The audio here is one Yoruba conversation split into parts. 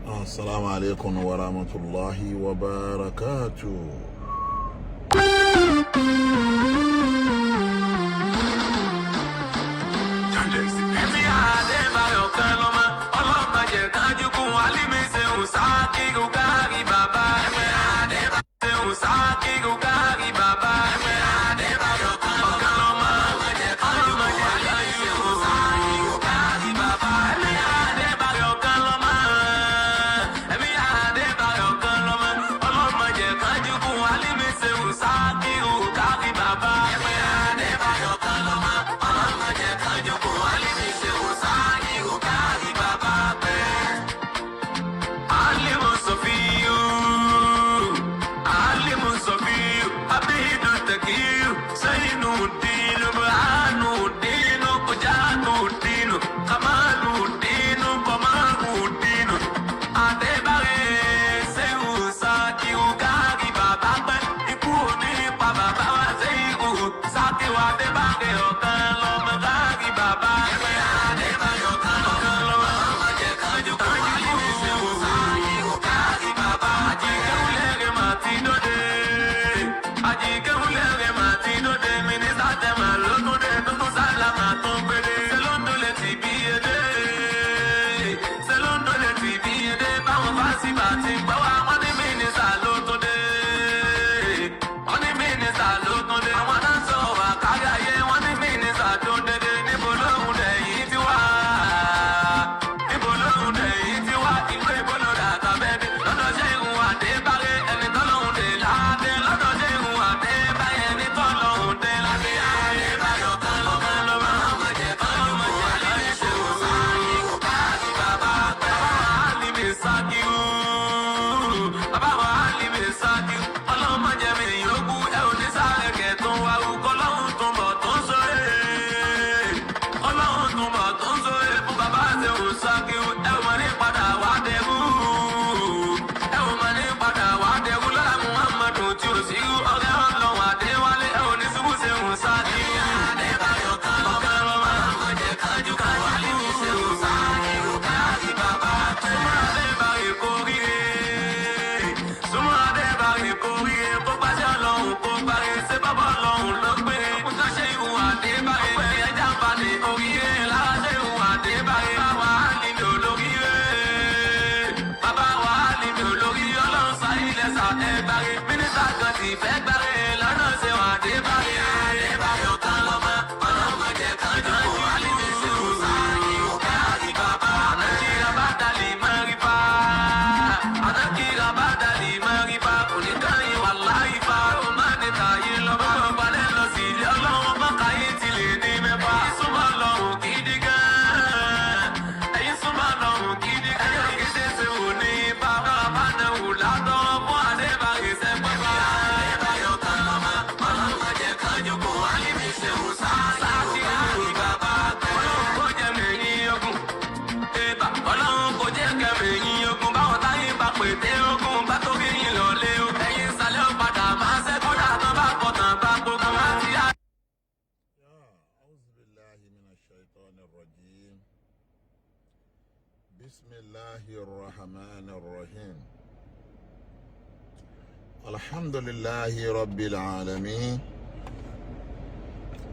Assalamu alaikum wa rahmatullahi wa barakatuh. Bismillahirrahmanirrahim. Alhamdulillahi rabbil alamin.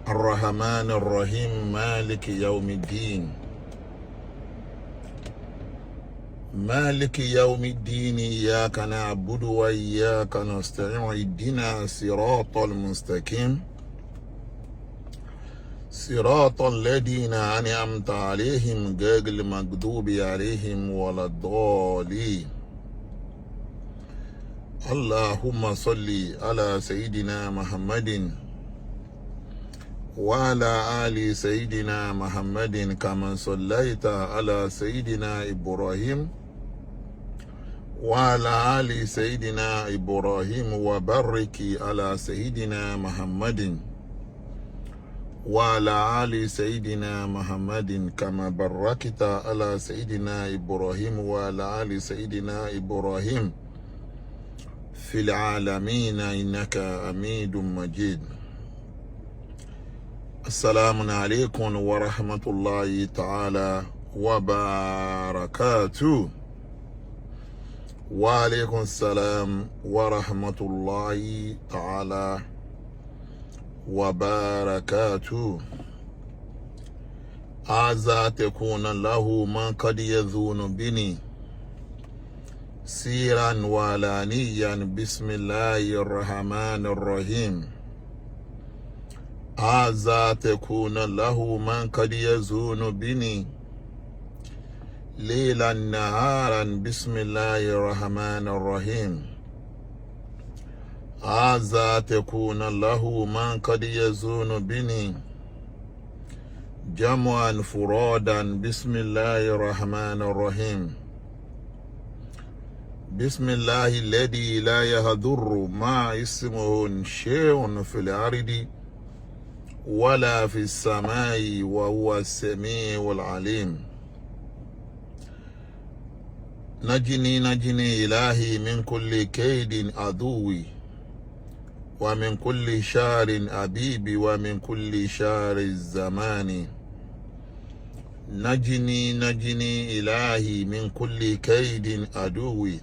Ar-Rahmanir-Rahim. Maliki yawmiddin. Maliki yawmiddin. Iyyaka na'budu wa iyyaka nasta'in. Ihdina siratal mustaqim. صراط الذين أنعمت عليهم غير المغضوب عليهم ولا الضالين. اللهم صل على سيدنا محمد وعلى آل سيدنا محمد كما صليت على سيدنا إبراهيم وعلى آل سيدنا إبراهيم وبارك على سيدنا محمد وعلى آل سيدنا محمد كما باركت على سيدنا إبراهيم وعلى آل سيدنا إبراهيم في العالمين إنك حميد مجيد. السلام عليكم ورحمة الله تعالى وبركاته. Wa alaikum salam wa rahmatullahi ta'ala wa barakatuh. Aza tekuna lahu man qad yadhunu bini siran walaniyan bismillahir rahmanir rahim. Aza tekuna lahu man qad yazunu bini ليلا نهارا بسم الله الرحمن الرحيم. هذا تكون له من قد يزون بني جمعا فرادا بسم الله الرحمن الرحيم. بسم الله الذي لا يضر مع اسمه شيء في الأرض ولا في السماء وهو السميع العليم. نجني نجني إلهي من كل كيد عدوي ومن كل شار أبيبي ومن كل شار الزمان. نجني نجني إلهي من كل كيد عدوي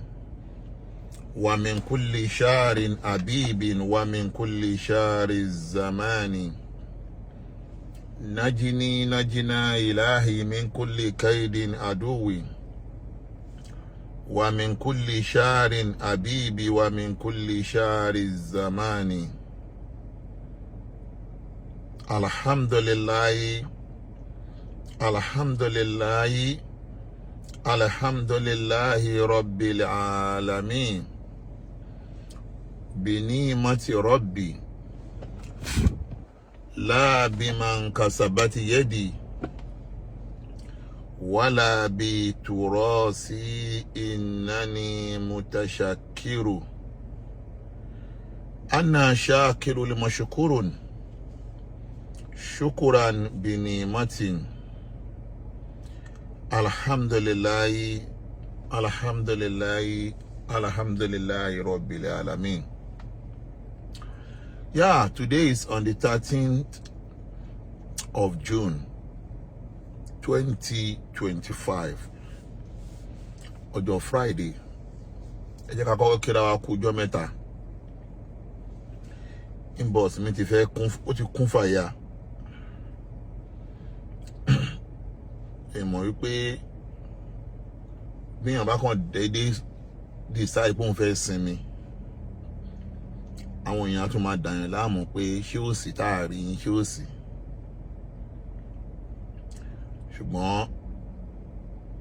ومن كل شار أبيب ومن كل شار الزمان. نجني نجنا إلهي من كل كيد عدوي ومن كل شار أبيب ومن كل شار الزمان. الحمد لله الحمد لله الحمد لله رب العالمين. بنعمة ربي لا بمن كسبت يدي ولا بتراثي إنني متشكر. أنا شاكر لمشكور شكرا بنعمة. الحمد لله الحمد لله الحمد لله رب العالمين. Yeah, today is on the 13th of June 2025, ọjọ́ Friday. Ẹ jẹ́ ká kọ́kọ́ kíra wa kú ọjọ́ mẹ́ta. Inbox mi ti fẹ́ kún, ó ti kún fàyà. Ẹ mọ̀ wípé bí èèyàn bá kàn déédéé decide pé òun fẹ́ sinmi, àwọn èèyàn tún máa dàyàn láàmú pé ṣé ó sì táàrí yín, ṣé ó sì. Ṣùgbọ́n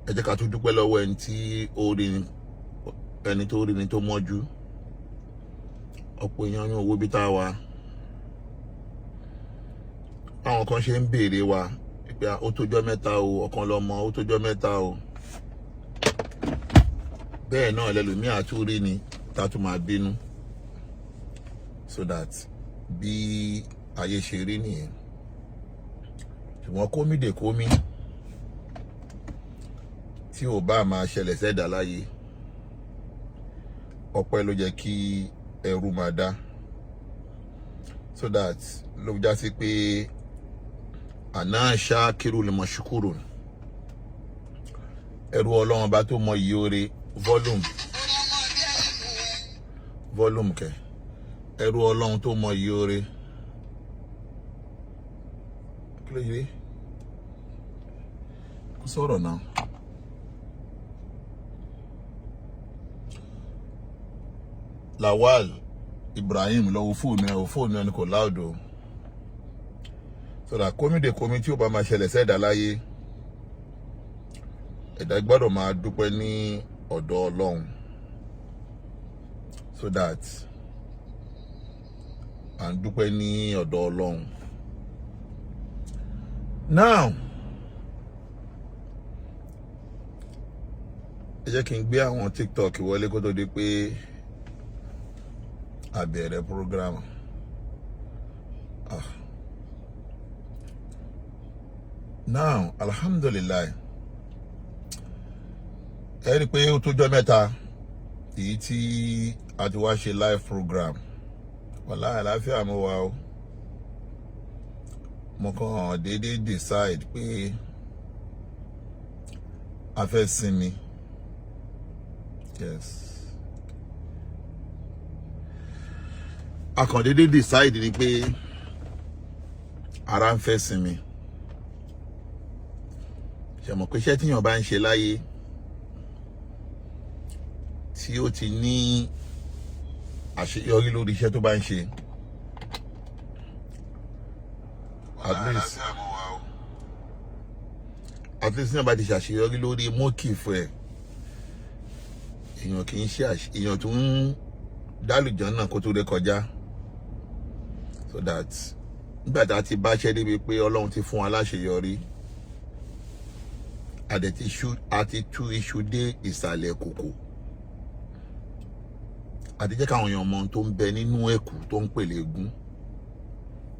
ẹ jẹ́ ká tún dúpẹ́ lọ́wọ́ ẹni tó rí ni tó mọ́jú. Ọ̀pọ̀ èèyàn ní owó bí tá a wà. Àwọn kan ṣe ń béèrè wa pé ó tójọ́ mẹ́ta o, ọ̀kan lọ́mọ ó tójọ́ mẹ́ta o. Bẹ́ẹ̀ náà lẹ́lòmíà tún rí ni tá tún máa bínú. So that bí ayé ṣe rí nìyẹn. Ṣùgbọ́n kómi dè kómi tí ò bá máa ṣẹlẹ̀ sẹ́dá láyé, ọpẹ́ ló jẹ́ kí ẹrú máa dá. So that ló já sí pé àná ṣáàkìrù lè mọ̀ ṣùkúrù. Ẹrú Ọlọ́run bá tó mọ iye oore volume kẹ. Ẹrú Ọlọ́run tó mọ iye oore. Kí ló yẹ? Kò sọ̀rọ̀ náà. Lawal Ibrahim lọ́wọ́ fóònù ẹni kò láòdò. So that kómìdè kómi tí ó bá máa ṣẹlẹ̀ sẹ́dá láyé, ẹ̀dá gbọ́dọ̀ máa dúpẹ́ ní ọ̀dọ̀ Ọlọ́run. So that à ń dúpẹ́ ní ọ̀dọ̀ Ọlọ́run. Now ẹ jẹ́ kí n gbé àwọn TikTok wọlé kó tó di pé a bẹ̀rẹ̀ program. Now alhamdulillah, ẹ rí pé ó tójọ́ mẹ́ta èyí tí a ti wá ṣe live program. Wàláhì àlàáfíà mo wà o. Mo kàn déédéé decide pé a fẹ́ sinmi. Yes. akàndédé decide ni pé ara ń fẹ́ sinmi. Ṣé mọ̀ pé iṣẹ́ tíyàn bá ń ṣe láyé tí ó ti ní àṣeyọrí lórí iṣẹ́ tó bá ń ṣe, at least ní ọba ti ṣàṣeyọrí lórí mọ́kìfù ẹ̀, èèyàn kì í ṣe èèyàn tó ń dálùjọ́ náà kó tó ré kọjá, so that nígbà tá a ti bá ṣẹ́ débi pé Ọlọ́run ti fún wa láṣeyọrí, àti tú iṣu dé ìsàlẹ̀ kòkò, àti jẹ́ káwọn èèyàn mọ ohun tó ń bẹ nínú ẹ̀kú tó ń pèlè egún,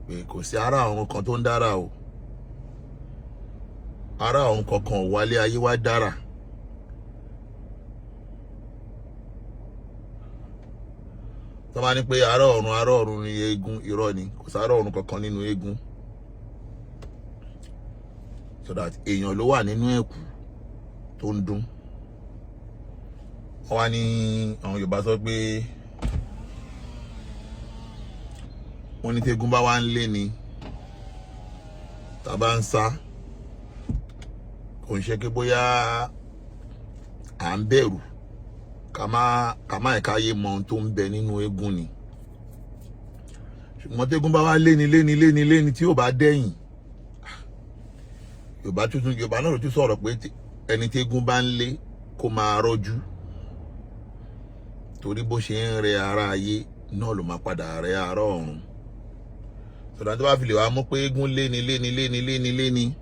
pé kò sí ara àwọn kan tó ń dára o, ara àwọn kankan ò wálé ayé wá dára. Tó bá ní pé ara ọ̀run ni eégún, irọ́ ni, kò sí ara ọ̀run kankan nínú eégún, so that èèyàn ló wà nínú ẹ̀kú tó ń dún. Wọ́n wá ní àwọn Yorùbá sọ pé wọ́n ní tégún bá wá ń lé ni tá bá ń sá, kò ń ṣe pé bóyá à ń bẹ̀rù ká má ẹ̀ka yé mọ ohun tó ń bẹ nínú eégún ni. Ṣùgbọ́n tégún bá wá léni tí ò bá dẹ́yìn, Yorùbá náà ló tún sọ̀rọ̀ pé ẹni tégún bá ń lé kó máa rọ́jú, torí bó ṣe ń rẹ ara ayé náà ló máa padà rẹ ara ọ̀run. Sọ̀dọ̀ tó bá fi lè wá mú pé eégún léni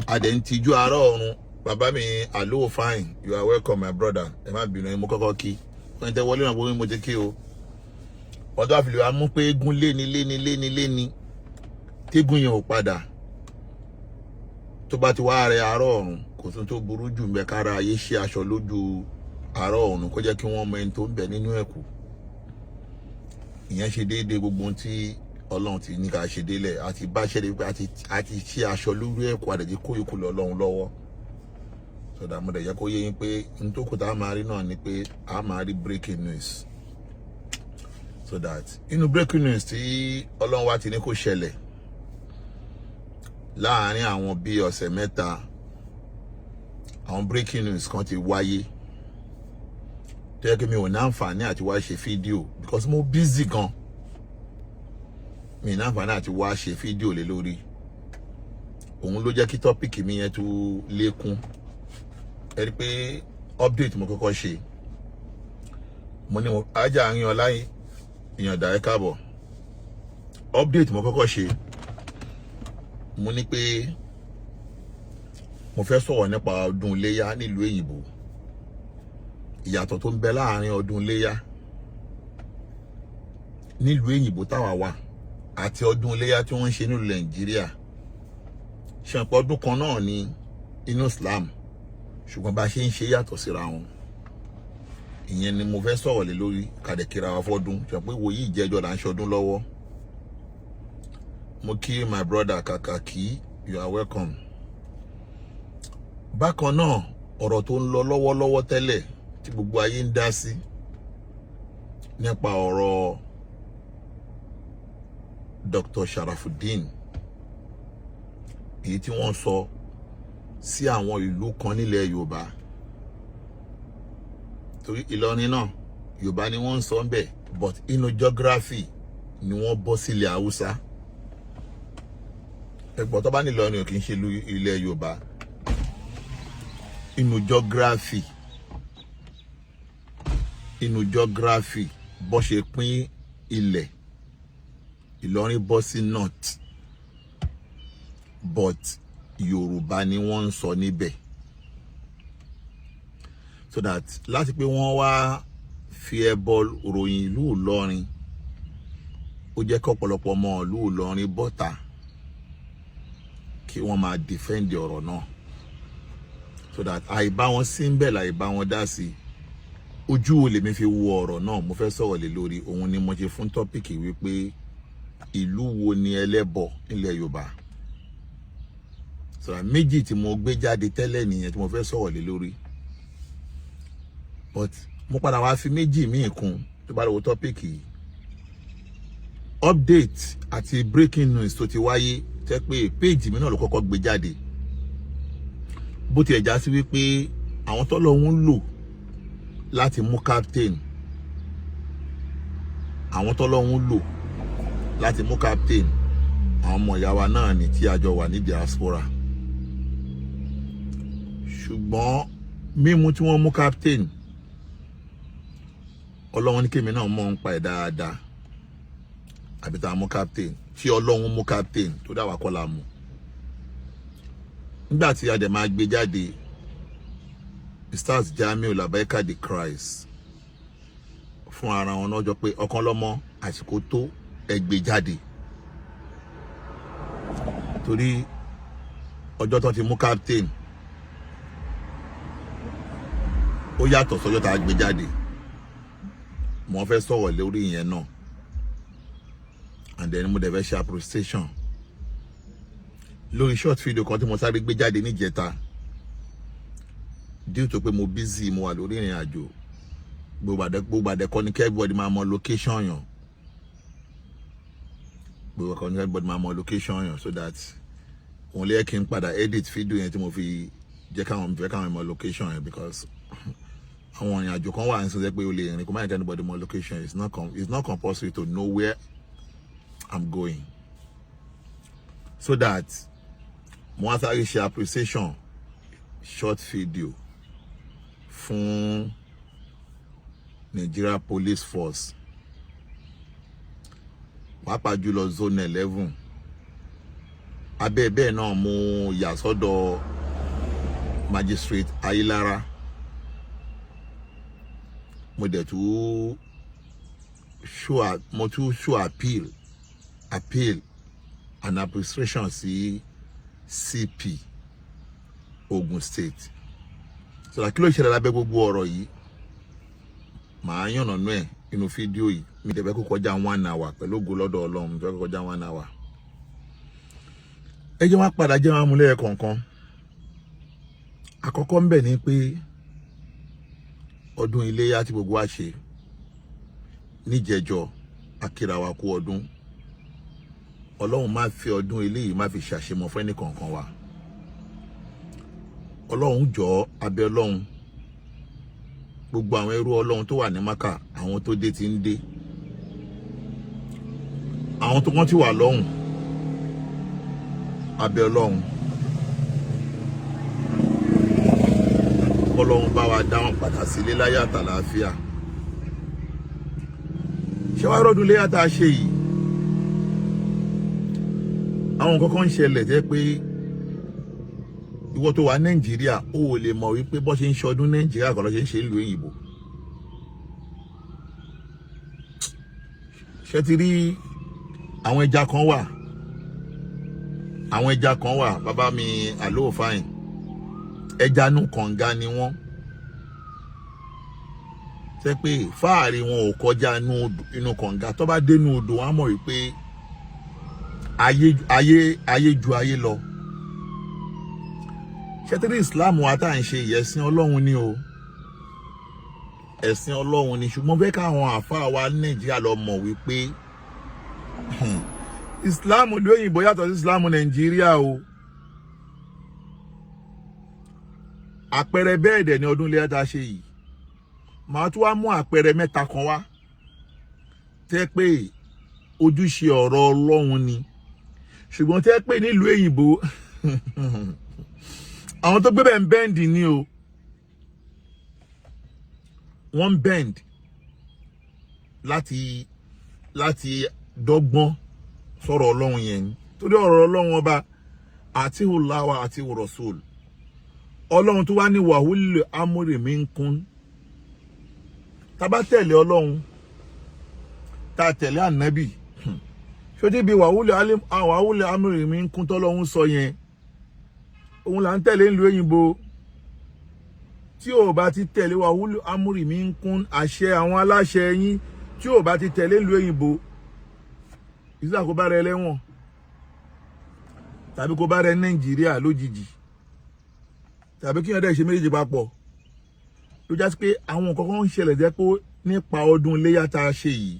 adẹ̀ ń tijú ara ọ̀run. Bàbá mi, hello, fine, you are welcome my brother. Ẹ má bínú, mo kọ́kọ́ kí wọ́n tẹ wọlé náà gbogbo mo ti kí o. Wọ́n tó bá fi lè wá mú pé eégún léni tégún yẹn ò padà, tó bá ti wá rẹ ara ọ̀run, kò tún tó burú jù mbẹ kára ayé ṣe aṣọ lójú ara ọ̀run kó jẹ́ kí wọ́n mọ ẹni tó ń bẹ nínú ẹ̀kú. Ìyẹn ṣe déédéé gbogbo ohun tí Ọlọ́run ti ní ká ṣe délẹ̀, àti bá ṣe dé pé àti ṣe aṣọ lórí ẹ̀kú, àdẹ̀jẹ́ kó yòókù lọ Ọlọ́run lọ́wọ́. So that mo dẹ̀ yẹ kó yé yín pé n tó kù tá a máa rí náà ni pé a máa rí breaking news. So that inú breaking news tí Ọlọ́run wá ti ní kó ṣẹlẹ̀ láàárín àwọn bí ọ̀sẹ̀ mẹ́ta, àwọn breaking news kan ti wáyé tó yẹ kí mi ò ní àǹfààní àti wá ṣe fídíò because mo busy gan. Mi ní àǹfààní àti wá ṣe fídíò lé lórí. Òun ló jẹ́ kí tọ́pìkì mi yẹn tún lékún. Ẹ rí pé update mo kọ́kọ́ ṣe. Mo ní ajá àárín ọlá ìyànda ẹ káàbọ̀. Update mo kọ́kọ́ ṣe. Mo ní pé mo fẹ́ sọ̀rọ̀ nípa ọdún Iléyá nílùú Eyinbo. Ìyàtọ̀ tó ń bẹ láàárín ọdún Iléyá nílùú Eyinbo táwa wà àti ọdún Iléyá tí wọ́n ń ṣe nílùú Nàìjíríà. Ṣé ọ̀pọ̀ ọdún kan náà ni inú Islam, ṣùgbọ́n bá ṣe ń ṣe yàtọ̀ síra wọn. Ìyẹn ni mo fẹ́ sọ̀rọ̀ lé lórí kàdẹ̀kìra wa fọ́dún. Ṣé pé wo yìí jẹ́jọ́ là ń ṣọdún lọ́wọ́. Mo kí my brother Kakaki, you are welcome. Bákan náà, ọ̀rọ̀ tó ń lọ lọ́wọ́lọ́wọ́ tẹ́lẹ̀ tí gbogbo ayé ń dá sí nípa ọ̀rọ̀ Dr. Sharafuddin, èyí tí wọ́n sọ sí àwọn ìlú kan nílẹ̀ Yorùbá. Torí Ìlọrin náà Yorùbá ni wọ́n ń sọ ńbẹ̀, but inú geography ni wọ́n bọ́ sílẹ̀ Haúsá. Ẹgbọ́n tó bá ní Ìlọrin ò kì í ṣe ilẹ̀ Yorùbá. Inú geography bó ṣe pín ilẹ̀, Ìlọrin bọ́ sí north, but Yorùbá ni wọ́n ń sọ níbẹ̀. So that láti pé wọ́n wá fi ẹbọ ròyìn ìlú Ìlọrin, ó jẹ́ kí ọ̀pọ̀lọpọ̀ ọmọ ìlú Ìlọrin bọ́ta kí wọ́n máa defend ọ̀rọ̀ náà. So that àìbá wọn sí ń bẹ̀ láìbá wọn dá sí. Ojú wo lèmi fi wo ọ̀rọ̀ náà, mo fẹ́ sọ̀rọ̀ lé lórí. Òun ni mo ṣe fún tọ́pìkì wípé ìlú wo ni Elebo nílẹ̀ Yorùbá. So méjì tí mo gbé jáde tẹ́lẹ̀ nìyẹn tí mo fẹ́ sọ̀rọ̀ lé lórí. But mo padà wá fi méjì míì kún tó bá lọ́wọ́ tọ́pìkì yìí. update àti breaking news tó ti wáyé tẹ́ pé page mi náà ló kọ́kọ́ gbé jáde bó ti ẹ̀já sí wípé àwọn tọ́lọ́hun lò láti mú captain àwọn tọ́lọ́hun àwọn ọmọ ìyá wa náà ni tí a jọ wà ní diaspora ṣùgbọ́n mímú tí wọ́n mú captain Ọlọ́run ní kémi náà mọ̀ ń pa ẹ̀ dáadáa àbí tá a mú captain tí Ọlọ́run mú captain tó dá wa kọ́ la mú nígbà tí a dẹ̀ máa gbé jáde stars Jamiu Labaika the Christ fún ara wọn náà jọ pé ọkàn lọ́mọ àsìkò tó ẹgbẹ́ jáde torí ọjọ́ tó ti mú captain ó yàtọ̀ sọ́jọ́ tá a gbé jáde mo fẹ́ sọ̀rọ̀ lórí ìyẹn náà and then mo dẹ̀ fẹ́ ṣe appreciation lórí short video kan tí mo sáré gbé jáde níjẹta due to pé mo busy mo wà lórí ìrìn àjò gbogbo àdẹ́kọ́ ní everybody máa mọ location yàn gbogbo àdẹ́kọ́ ní everybody máa mọ location yàn so that òun lè kí n padà edit video yẹn tí mo fi jẹ́ káwọn mọ location yẹn because àwọn ìrìn àjò kan wà ní sọ́jẹ́ pé o lè rìn kó má yẹ anybody mọ location it's not compulsory to know where I'm going so that mo wá sáré ṣe appreciation short video fún Nigeria Police Force pàápàá jùlọ zone 11 abẹ́ bẹ́ẹ̀ náà mo yà sọ́dọ̀ magistrate Ayilara mo dẹ̀ tún show appeal and appreciation sí CP Ogun State so la kí ló ṣẹlẹ̀ lábẹ́ gbogbo ọ̀rọ̀ yìí màá yànnà nú ẹ̀ inú fídíò yìí mi dẹ̀ fẹ́ kó kọjá 1 hour pẹ̀lú ògo lọ́dọ̀ Ọlọ́run mi fẹ́ kó kọjá 1 hour ẹ jẹ́ wá padà jẹ́ wọn amúlẹ̀ kọ̀ọ̀kan àkọ́kọ́ ń bẹ̀ ni pé ọdún Iléyá tí gbogbo wa ṣe níjẹjọ akíra wa kú ọdún Ọlọ́run má fi ọdún eléyìí má fi ṣàṣemọ fún ẹnì kọ̀ọ̀kan wa Ọlọ́run jọ̀ọ́ abẹ́ Ọlọ́run gbogbo àwọn ẹrú Ọlọ́run tó wà ní Mákà àwọn tó dé ti ń dé àwọn tó wọ́n ti wà lọ́hùn abẹ́ Ọlọ́run Ọlọ́run bá wa dáhùn padà sílé láyé àtàlàáfíà ṣé wàá rọ́dún Iléyá tá a ṣe yìí àwọn nǹkan kan ń ṣẹlẹ̀ jẹ́ pé ìwọ tó wà Nàìjíríà ó lè mọ̀ wípé bó ṣe ń ṣọdún Nàìjíríà kọ́ ló ṣe ń ṣe ìlú òyìnbó ṣé ti rí àwọn ẹja kan wà bàbá mi àlóò fáìn ẹja nù kànga ni wọ́n ṣe pé fáàrí wọn ò kọjá inú kànga tó bá dénú odò wọn á mọ̀ wípé ayé ju ayé lọ ṣẹ́tìrì Islam wa tá à ń ṣe ẹ̀sìn Ọlọ́run ni o ẹ̀sìn Ọlọ́run ni ṣùgbọ́n bẹ́ẹ̀ káwọn àfáà wa ní Nàìjíríà lọ mọ̀ wípé Islam lóyìnbó yàtọ̀ sí Islam Nàìjíríà o àpẹẹrẹ bẹ́ẹ̀ dẹ̀ ni ọdún Iléyá tá a ṣe yìí màá tún wá mú àpẹẹrẹ mẹ́ta kan wá tẹ́ pé ojúṣe ọ̀rọ̀ Ọlọ́run ni ṣùgbọ́n tẹ́ pé nílùú èyìnbó àwọn tó gbé bẹ́ẹ̀ ń bẹ́ǹdì ni o wọ́n ń bend láti dọ́gbọ́n sọ̀rọ̀ Ọlọ́run yẹn torí ọ̀rọ̀ Ọlọ́run ọba àti hùláwà àti rasul Ọlọ́run tó wá ní wàhúlẹ̀ amúrè mi ń kún tá bá tẹ̀lé Ọlọ́run tá tẹ̀lé ànábì ṣojú bí wàhúlẹ̀ amúrè mi ń kún tọ́lọ́run sọ yẹn òun là ń tẹ̀lé ìlú òyìnbó tí ò bá ti tẹ̀lé wàhúlẹ̀ amúrè mi ń kún àṣẹ àwọn aláṣẹ yín tí ò bá ti tẹ̀lé ìlú òyìnbó ìsà kó bá rẹ lẹ́wọ̀n tàbí kó bá rẹ Nàìjíríà lójijì tàbí kí wọ́n dẹ̀ ṣe méjèèjì papọ̀ ló já sí pé àwọn nǹkan kan ń ṣẹlẹ̀ jẹ́ pé nípa ọdún Iléyá tá a ṣe yìí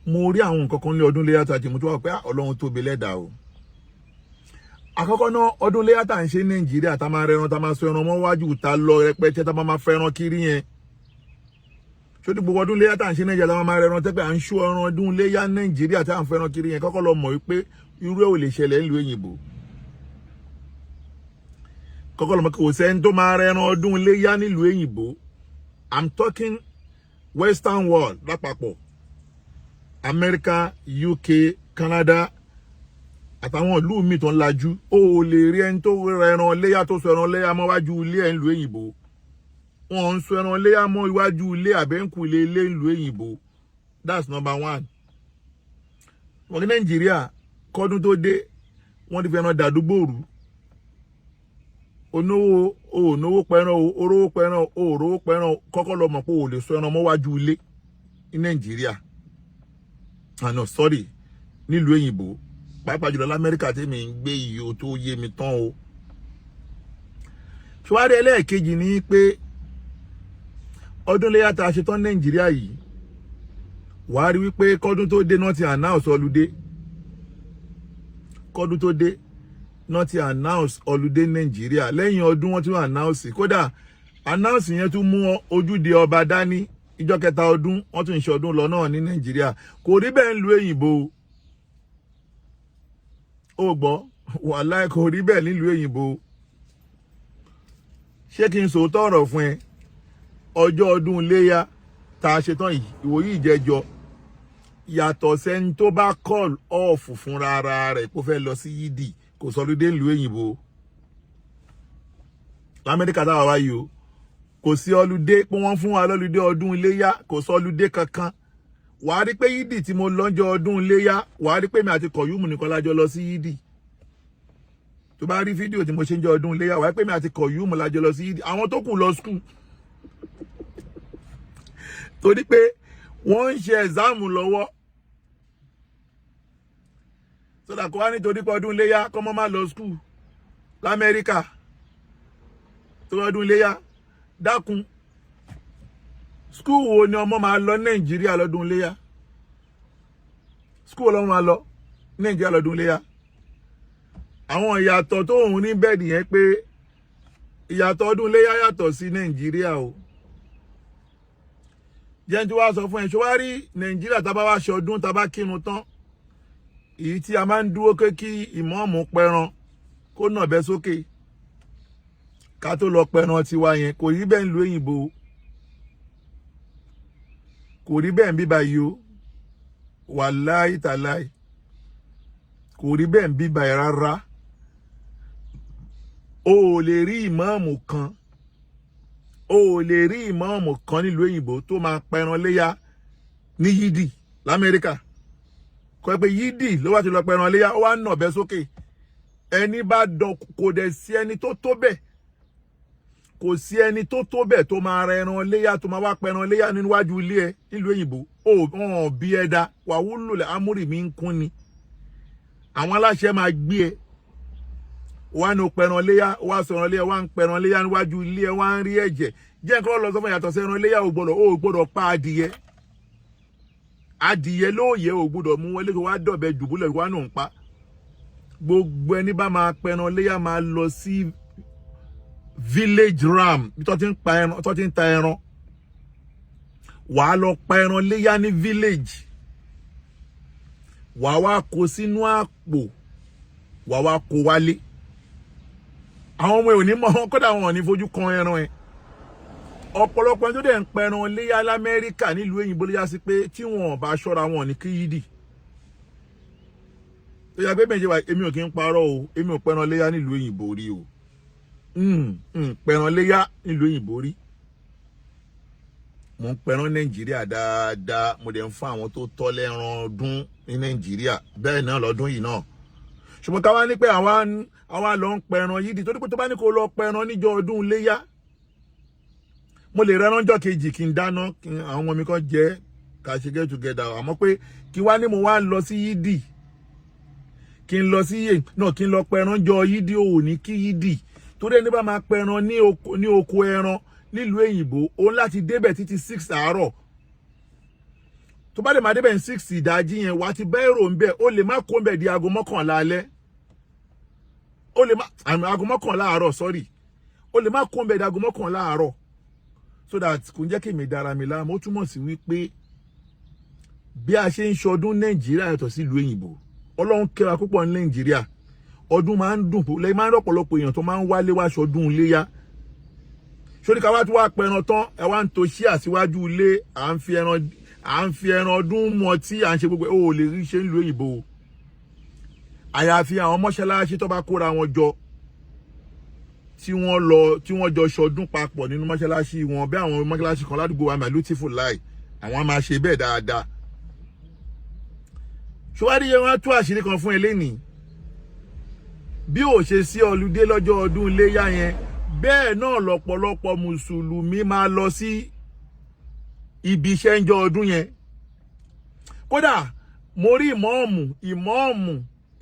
mo rí àwọn nǹkan kan ní ọdún Iléyá tá mo tó wá pé Ọlọ́run tóbi lẹ́dàá o. Àkọ́kọ́ náà ọdún Iléyá tá ń ṣe Nàìjíríà tá máa rẹran tá máa sọ ẹran mọ́ wájú tá lọ rẹpẹtẹ tá máa fẹ́ràn kiri yẹn. Ṣó ti gbogbo ọdún Iléyá tá ń ṣe Nàìjíríà tá máa rẹran tẹ́ pé à ń ṣó ẹran ọdún Iléyá Nàìjíríà tá ń fẹ́ràn kiri yẹn kọ́kọ́ lọ mọ̀ wípé irú ẹ̀ ò lè ṣẹlẹ̀ nílùú òyìnbó. Kọ́kọ́ lọ mọ̀ kò sẹ́ni tó máa rẹran ọdún Iléyá nílùú òyìnbó. I'm talking Western world lápapọ̀. America, UK, Canada, àtàwọn ìlú mi tó ń lajú. Ó lè rí ẹni tó rẹran Iléyá tó sọ ẹran Iléyá mọ́ wájú ilé ẹ̀ nílùú òyìnbó. Wọ́n ń sọ ẹran Iléyá mọ́ iwájú ilé àbẹ́ǹkùlé ilé nílùú òyìnbó. That's number one. Wọ́n ní Nàìjíríà kọ́dún tó dé wọ́n ti fẹ́ràn dàdúgbò rú. Onówó pẹran orówó pẹran òrówó pẹran kọ́kọ́ lọ mọ̀ pé ó lè sọ ẹran mọ́ wájú ilé ní Nàìjíríà. No, sorry, nílùú òyìnbó pàápàá jùlọ l'Amẹ́ríkà tí mi ń gbé iyo tó yé mi tán o. Ṣùwárí ẹlẹ́ẹ̀kejì ni pé ọdún Iléyá tá ṣe tán Nàìjíríà yìí wàá rí wípé kọ́dún tó dé náà ti announce holiday. Kọ́dún tó dé náà ti announce holiday Nàìjíríà. Lẹ́yìn ọdún wọ́n tún announce, kódà announce yẹn tún mú ojúde ọba dání. Ìjọ́ kẹta ọdún wọ́n tún ń ṣe ọdún lọ náà ní Nàìjíríà. Kò rí bẹ́ẹ̀ nílùú òyìnbó. Ó gbọ́ wàláhì kò rí bẹ́ẹ̀ nílùú òyìnbó. Ṣé kí n sòótọ́ ọ̀rọ̀ fún ẹ? Ọjọ́ ọdún Iléyá tá ṣe tán yìí ìwòyí ìjẹjọ yàtọ̀ sẹ́ni tó bá call off fúnra ara rẹ̀ kó fẹ́ lọ sí yídì kò sọ lóde nílùú òyìnbó. L'Amẹ́ríkà táwa wáyé o. Kò sí ọlùdé pé wọ́n fún wa lọ́lùdé ọdún Iléyá, kò sọ ọlùdé kankan. Wàá rí pé yídì tí mo lọ́jọ́ ọdún Iléyá, wàá rí pé mi àti Kọ̀yúmù nìkan lájọ lọ sí yídì. Tó bá rí fídíò tí mo ṣe ń jẹ ọdún Iléyá, wàá rí pé mi àti Kọ̀yúmù lájọ lọ sí yídì. Àwọn tó kù lọ school. Torí pé wọ́n ń ṣe exam lọ́wọ́. Sọ́dà kó wá nítorí pé ọdún Iléyá kọ́ mọ́ máa lọ school l'Amẹ́ríkà. Tó ọdún Iléyá dákun school wo ni ọmọ máa lọ Nàìjíríà lọ́dún Iléyá? School lọ́mọ máa lọ Nàìjíríà lọ́dún Iléyá. Àwọn ìyàtọ̀ tó òun ní bẹ́ẹ̀dì yẹn pé ìyàtọ̀ ọdún Iléyá yàtọ̀ sí Nàìjíríà o. Jẹ́ tí wá sọ fún ẹ ṣó wá rí Nàìjíríà tá bá wá ṣe ọdún tá bá kírun tán. Èyí tí a máa ń dúró kí ìmáàmù pẹran kó nà bẹ́ sókè. Ká tó lọ pẹran tiwa yẹn kò rí bẹ́ẹ̀ nílùú òyìnbó. Kò rí bẹ́ẹ̀ ń bí báyìí o. Wàláhì tàláhì. Kò rí bẹ́ẹ̀ ń bí báyìí rárá. O ò lè rí ìmáàmù kan. O ò lè rí ìmáàmù kan nílùú òyìnbó tó máa pẹran Iléyá ní yídì l'Amẹ́ríkà. Kò pé yídì ló wá ti lọ pẹran Iléyá ó wá nà bẹ́ sókè. Ẹni bá dán kò dẹ̀ sí ẹni tó tó bẹ́ẹ̀. Kò sí ẹni tó tó bẹ́ẹ̀ tó máa ra ẹran Iléyá tó máa wá pẹran Iléyá níwájú ilé ẹ nílùú òyìnbó. Ó bí ẹ̀dá wà wúlò lẹ̀ amúrì mi ń kún ni. Àwọn aláṣẹ máa gbé ẹ. Wá ní pẹran Iléyá, wá sọ̀rọ̀ Iléyá, wá ń pẹran Iléyá níwájú ilé ẹ, wá ń rí ẹ̀jẹ̀. Jẹ́ nǹkan lọ sọ fún yàtọ̀ sí ẹran Iléyá ò gbọ́dọ̀ pa adìyẹ. Adìyẹ lóòyẹ ò gbọ́dọ̀ mú wọlé kó wá dọ̀bẹ dùbúlẹ̀ wá nù ń pa. Gbogbo ẹni bá máa pẹran Iléyá máa lọ sí village ram tó ti ń pa ẹran tó ti ń ta ẹran. Wàá lọ pa ẹran Iléyá ní village. Wàá wá kó sínú àpò. Wàá wá kó wálé. Àwọn ọmọ ẹ̀ ò ní mọ̀ kódà wọn ò ní fojú kan ẹran ẹ̀. Ọ̀pọ̀lọpọ̀ ẹni tó dẹ̀ ń pẹran Iléyá l'Amẹ́ríkà nílùú òyìnbó ló yá sí pé tí wọn ò bá ṣọ́ra wọn ní kí yídì. Tó yá pé bẹ́ẹ̀ ṣe wà èmi ò kí ń parọ́ o, èmi ò pẹran Iléyá nílùú òyìnbó rí o. Pẹran Iléyá nílùú òyìnbó rí. Mo ń pẹran Nàìjíríà dáadáa, mo dẹ̀ ń fún àwọn tó tọ́ lẹ́ran ọdún ní Nàìjíríà bẹ́ẹ̀ náà lọ́dún yìí náà. Ṣùgbọ́n ká wá ní pé àwa lọ ń pẹran yídì torí pé tó bá ní kó lọ pẹran níjọ́ ọdún Iléyá. Mo lè rẹran ọjọ́ kejì kí n dáná kí àwọn ọmọ mi kan jẹ ká ṣe get together àmọ́ pé kí wá ní mo wá lọ sí yídì kí n lọ sí kí n lọ pẹran jọ yídì ò ní kí yídì torí ẹni bá máa pẹran ní oko ẹran nílùú òyìnbó ó láti débẹ̀ títí 6 àárọ̀ tó bá lè máa débẹ̀ 6 ìdájí yẹn wá ti bẹ́ẹ̀rò ń bẹ̀ ó lè má kó ń bẹ̀ di aago 11 alẹ́ ó lè má aago 11 àárọ̀ sorry ó lè má kó ń bẹ̀ di aago 11 àárọ̀ so that kò ń jẹ́ kí èmi dára mi láàmú ó túmọ̀ sí wípé bí a ṣe ń ṣọdún Nàìjíríà yàtọ̀ sí ìlú òyìnbó Ọlọ́run kẹwàá púpọ̀ ní Nàìjíríà ọdún máa ń dùn lẹ́yìn máa ń rọ̀pọ̀lọpọ̀ èèyàn tó máa ń wálé wá ṣọdún Iléyá sórí ká wá tó wá pẹran tán ẹ wá ń to ṣí àsíwájú ilé à ń fi ẹran ọdún mọ tí à ń ṣe gbogbo ó lè rí ṣe ń lu òyìnbó àyàfi àwọn mọ́ṣáláṣí tó bá kóra wọn jọ tí wọ́n jọ ṣọdún papọ̀ nínú mọ́ṣáláṣí wọn bí àwọn mọ́ṣáláṣí kan ládùúgbò wa Beautiful Lie àwọn máa ṣe bẹ́ẹ̀ dáadáa ṣùwárí yẹn wọ́n á tú àṣírí kan fún eléyìí bí ò ṣe sí ọlùdé lọ́jọ́ ọdún Iléyá yẹn bẹ́ẹ̀ náà lọ́pọ̀lọpọ̀ mùsùlùmí máa lọ sí ibi iṣẹ́ ńjọ́ ọdún yẹn kódà mo rí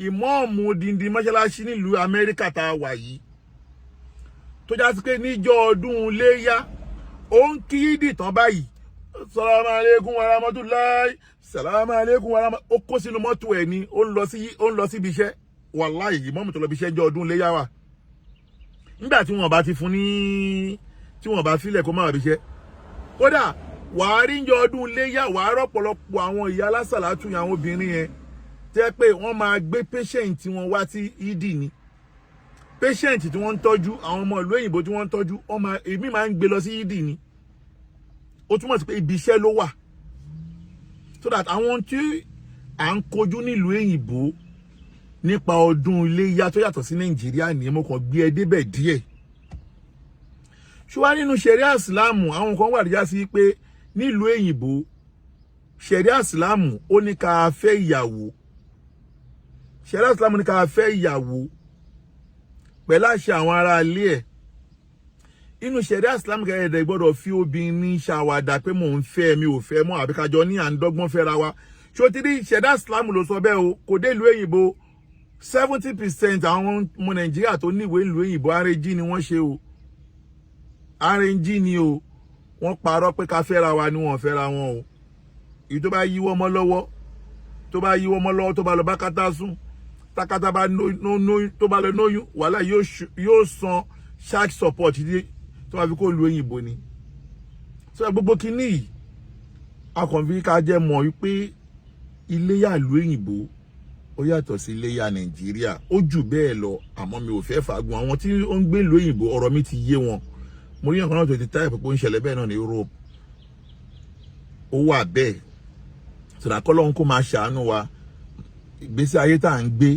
ìmọ̀ọ̀mù dìndín mọ́ṣáláṣí nílùú Amẹ́ríkà tá a wà yìí tó já sí pé níjọ́ ọdún Iléyá ó ń kí yídì tán báyìí salamu alaikum wa rahmatullahi salamu alaikum wa rahmatullahi ó kó sínú mọ́tò ẹ̀ ni ó ń lọ síbi iṣẹ́ wàláhì ìmọ̀ọ̀mù tó lọ bí iṣẹ́ ńjọ́ ọdún Iléyá wà nígbà tí wọ́n bá ti fún ní tí wọ́n bá filẹ̀ kó má wà bí iṣẹ́ kódà wàá rí ńjọ́ ọdún Iléyá wàá rọ́pọ̀lọpọ̀ àwọn ìyá alásàlátù àwọn obìnrin yẹn tẹ́ pé wọ́n máa gbé patient wọn wá tí ìdí ni patient tí wọ́n ń tọ́jú àwọn ọmọ ìlú òyìnbó tí wọ́n ń tọ́jú èmi máa ń gbé lọ sí ìdí ni ó túmọ̀ sí pé ibi iṣẹ́ ló wà so that àwọn tí à ń kojú nílùú òyìnbó nípa ọdún Iléyá tó yàtọ̀ sí Nàìjíríà nìyẹn mo kàn gbé ẹ débẹ̀ díẹ̀ ṣùgbọ́n nínú ṣẹ̀ríà ìsìláàmù àwọn kan wà díjà sí pé nílùú òyìnbó ṣẹ̀ríà ìsìláàmù ó ní ká fẹ́ ìyàwó ṣẹ̀ríà ìsìláàmù ní ká fẹ́ ìyàwó pẹ̀lú àṣẹ àwọn ará ilé ẹ̀ inú ṣẹ̀ríà ìsìláàmù kẹ́ẹ̀dẹ̀ gbọ́dọ̀ fi obìnrin ṣàwàdà pé mò ń fẹ́ mi ò fẹ́ mọ́ àbí kájọ ní à ń dọ́gbọ́n fẹ́ra wa ṣòtìrí ṣẹ̀ríà ìsìláàmù ló sọ bẹ́ẹ̀ o kò dé ìlú òyìnbó 70% àwọn ọmọ Nàìjíríà tó níwèé ìlú òyìnbó arẹ́jì ni wọ́n ṣe o arẹ́jì ni o wọ́n parọ́ pé ká fẹ́ra wa ni wọ́n fẹ́ra wọn o èyí tó bá yíwọ́ mọ́ lọ́wọ́ tó bá lọ bá kátá sùn tákátá bá tó bá lọ nóyún wàhálà yóò san shark support dé tó bá fi kó lu òyìnbó ni so gbogbo kinní yìí akọ̀nfin ká jẹ́ mọ̀ wípé Iléyá ìlú òyìnbó ó yàtọ̀ sí Iléyá Nàìjíríà ó jù bẹ́ẹ̀ lọ àmọ́ mi ò fẹ́ fàágùn àwọn tí ó ń gbé ìlú òyìnbó ọ̀rọ̀ mi ti yé wọn mo rí nǹkan náà tó ti táyà pé ó ń ṣẹlẹ̀ bẹ́ẹ̀ náà ní Europe ó wà bẹ́ẹ̀ sọ̀dàkọ́ lọ́hún kó máa ṣàánú wa ìgbésí ayé tá à ń gbé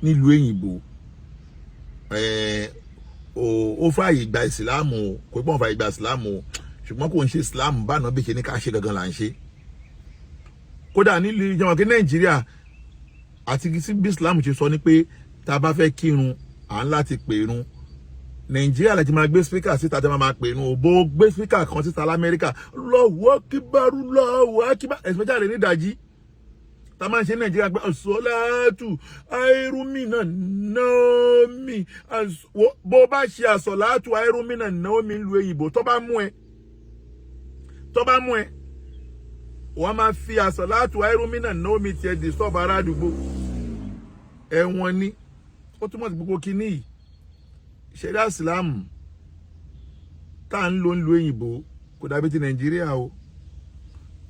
nílùú òyìnbó ó fààyè gba ìsìláàmù kò gbọ́n fààyè gba ìsìláàmù ṣùgbọ́n kò ń ṣe ìsìláàmù báná bí ṣe ní ká ṣe gangan là ń ṣe kódà nílùú ìjọba kí Nàìjíríà àti bí ìsìláàmù ṣe sọ ni pé tá a bá fẹ́ kírun à ń láti pèrun Nàìjíríà láti máa gbé spíkà síta tí a máa pèrun òbó gbé spíkà kan síta l'Amẹ́ríkà lọ́wọ́ kíbárú lọ́wọ́ kíbá especially ní ìdájí tá a máa ń ṣe ní Nàìjíríà pé àsọ̀láàtù àìrúmìnà náómì bó bá ṣe àsọ̀láàtù àìrúmìnà náómì lu òyìnbó tó bá mú ẹ wọ́n máa fi àsọ̀láàtù àìrúmìnà náómì tiẹ̀ dì sọ́ọ̀bù ará àdúgbò ẹ̀wọ̀n ni ó túmọ̀ sí gbogbo kinní yìí ṣẹ̀ríà ìsìláàmù tá à ń lò ń lu òyìnbó kò dàbí ti Nàìjíríà o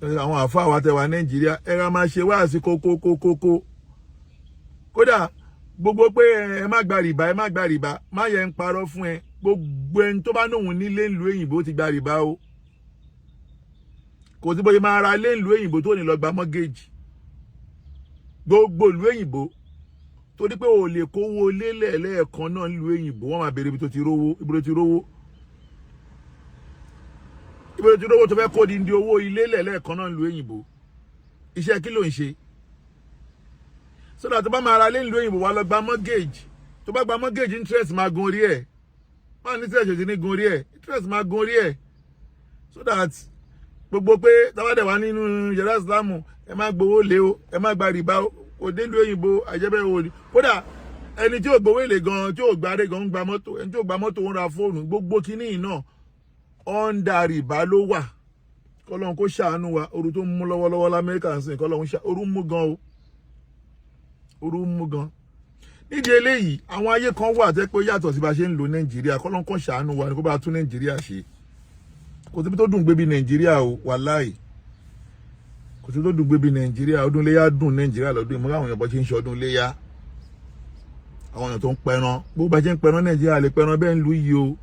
àwọn àfáà wa tẹwà Nàìjíríà ẹ̀rọ máa ṣe wá sí kókó kódà gbogbo pé ẹ má gba rìbá má yẹ ń parọ́ fún ẹ gbogbo ẹni tó bá nóhun nílé ìlú òyìnbó ti gba rìbá o kò sí bóyá máa ra lé ìlú òyìnbó tó ní lọ gba mọ́gẹ́jì gbogbo ìlú òyìnbó torí pé o lè kówó lélẹ̀ lẹ́ẹ̀kan náà ìlú òyìnbó wọ́n máa béèrè ibi tó ti rówó tó fẹ́ kó di owó ilé lẹ́ẹ̀kan náà ìlú òyìnbó iṣẹ́ kí ló ń ṣe sódà tó bá máa ra lé ìlú òyìnbó wá lọ gba mortgage tó bá gba mortgage interest máa gun orí ẹ̀ máa ní interest òsì ní gun orí ẹ̀ interest máa gun orí ẹ̀ so that gbogbo pé tábàdẹ̀ wá nínú yàrá ìsìlámù ẹ má gbowó lé o ẹ má gba rìbá o kò dé ìlú òyìnbó àjẹbẹ́ o ní kódà ẹni tí ò gbowó èlé gan tí ò gbáre gan ń gba mọ́tò ẹni tí ò gba mọ́tò ń ra fóònù gbogbo kinní yìí náà ọ̀ndà rìbá ló wà kọ́lọ́run kó ṣàánú wa oru tó mú lọ́wọ́lọ́wọ́ l'Amẹ́ríkà ń sìn kọ́lọ́run oru mú gan o oru mú gan nídìí eléyìí àwọn ayé kan wà tẹ́ pé yàtọ̀ sí bá ṣe ń lò Nàìjíríà kọ́lọ́run kó ṣàánú wa ni kó bá tún Nàìjíríà ṣe kò síbi tó dùn gbé bí Nàìjíríà o wàláì kò síbi tó dùn gbé bí Nàìjíríà ọdún Iléyá dùn Nàìjíríà lọ́dún ìmúra àwọn èèyàn bọ́ ṣe ń ṣe ọdún Iléyá àwọn èèyàn tó ń pẹran bó bá ṣe ń pẹran Nàìjíríà lè pẹran bẹ́ẹ̀ ń lu yìí o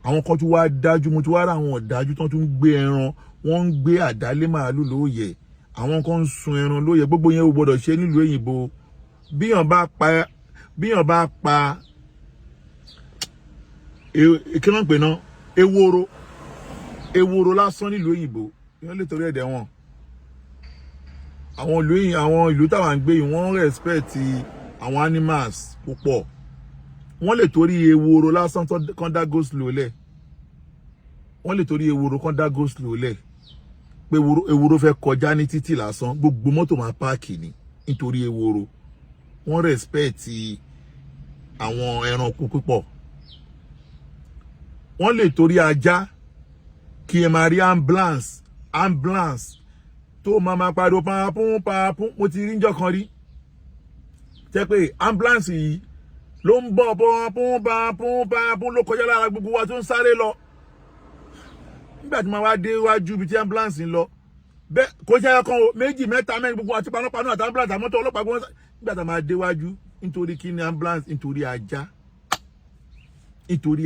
àwọn kan tún wá dájú mo tún wá ra àwọn ọ̀dájú tán tún gbé ẹran wọ́n ń gbé àdálé màálù lóòyẹ̀ àwọn kan ń sun ẹran lóòyẹ̀ gbogbo yẹn ò gbọdọ̀ ṣe nílùú òyìnbó bíyàn bá pa kí ló ń pè náà eworo lásán nílùú òyìnbó yẹn lè torí ẹ̀dẹ̀ wọn àwọn ìlú táwọn ń gbé yìí wọ́n respect àwọn animals púpọ̀ wọ́n lè torí eworo lásán kan dá go slow lẹ̀ wọ́n lè torí eworo kan dá go slow lẹ̀ pé eworo fẹ́ kọjá ní títì lásán gbogbo mọ́tò máa páàkì ni nítorí eworo wọ́n respect àwọn ẹranko púpọ̀ wọ́n lè torí ajá kí ẹ máa rí ambulance tó máa pariwo pàápún mo ti rí njọ́ kan rí tẹ́ pé ambulance yìí ló ń bọ̀ pàápún ló kọjá lára gbogbo wa tó ń sáré lọ nígbà tí ma wá dé wájú ibi tí ambulance ń lọ bẹ́ẹ̀ kò ṣe ẹ̀kan o méjì mẹ́ta mẹ́rin gbogbo àti panápaná àti ambulance àmọ́tò ọlọ́pàá gbọ́n nígbà tí a máa dé wájú nítorí kí ni ambulance nítorí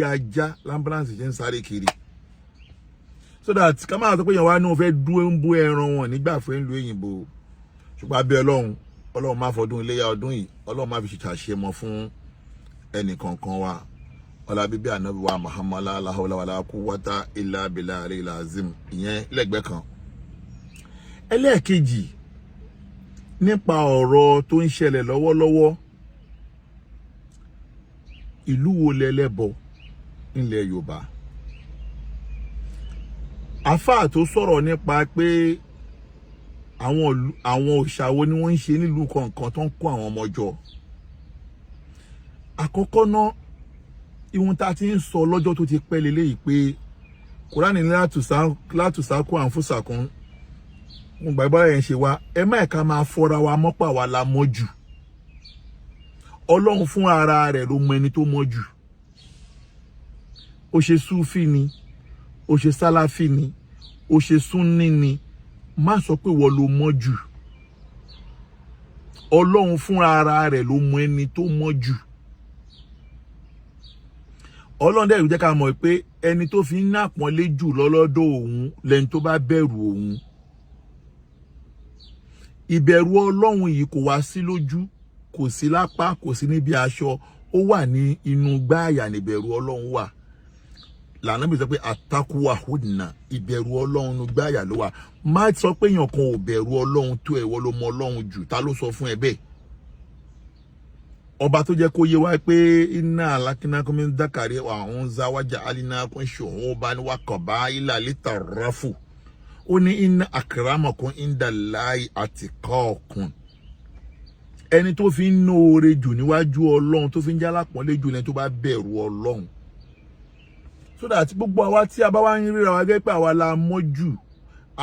ajá l'ambulance ṣe ń sáré kiri so that ká máa sọ pé èèyàn wá ní òun fẹ́ dúró ń bú ẹran wọn nígbà fún ìlú òyìnbó ṣùgbọ́n abẹ́ ọlọ́run máa fọdún Iléyá ọdún yìí ọlọ́run máa fi ṣàṣe mọ́ fún ẹnì kankan wa ọlá bíbí ànábì wa Muhammad la hawla wala quwwata illa billahi al-azim ìyẹn lẹ́gbẹ̀ẹ́ kan. ẹlẹ́ẹ̀kejì nípa ọ̀rọ̀ tó ń ṣẹlẹ̀ lọ́wọ́lọ́wọ́ ìlú wo lẹ́lẹ́bọ nílẹ̀ Yorùbá àfáà tó sọ̀rọ̀ nípa pé àwọn òòṣà wo ni wọ́n ń ṣe nílùú kọ̀ọ̀kan tó ń kó àwọn ọmọ jọ àkọ́kọ́ náà ìwọ̀n tá a ti ń sọ lọ́jọ́ tó ti pẹ́ lélẹ́yìí pé Kùránì ní látùsákù àǹfùsàkún mo gbà ìbára yẹn ṣe wá ẹ má ẹ̀ka máa fọ́ra wa mọ́pà wa la mọ́ jù Ọlọ́run fún ara rẹ̀ ló mọ ẹni tó mọ́ jù ó ṣe súfì ni ó ṣe sálàfì ni ó ṣe súnní ni má sọ pé wọ́n ló mọ́ jù Ọlọ́run fún ara rẹ̀ ló mọ ẹni tó mọ́ jù Ọlọ́run dẹ̀ jẹ́ ká mọ̀ pé ẹni tó fi ń nàpọ́nlé jù lọ́lọ́dọ̀ òun lẹ́ni tó bá bẹ̀rù òun ìbẹ̀rù Ọlọ́run yìí kò wá sí lójú kò sí lápá kò sí níbi aṣọ ó wà ní inú gbáàyà níbẹ̀rù Ọlọ́run wà lànà bí sọ pé àtàkùwà hùdìnà ìbẹ̀rù Ọlọ́run ní gbáàyà ló wà má sọ pé èèyàn kan ò bẹ̀rù Ọlọ́run tó ẹ̀wọ́ ló mọ Ọlọ́run jù ta ló sọ fún ẹ bẹ́ẹ̀ ọba tó jẹ́ kó yé wa pé iná alákínákọ́mí dákàrí àwọn záwájà alínákún ṣòwò bá ní wákọ̀bá ilà lítà ráfù ó ní iná àkàràmọ̀kún ìndàláì àti kọ́ọ̀kùn ẹni tó fi ń nóore jù níwájú Ọlọ́run tó fi ń jálápọ̀nlé jù lẹ́ni tó bá bẹ̀rù Ọlọ́run so that gbogbo àwa tí a bá wá ń ríra wa gẹ́gẹ́ pé àwa la mọ̀ jù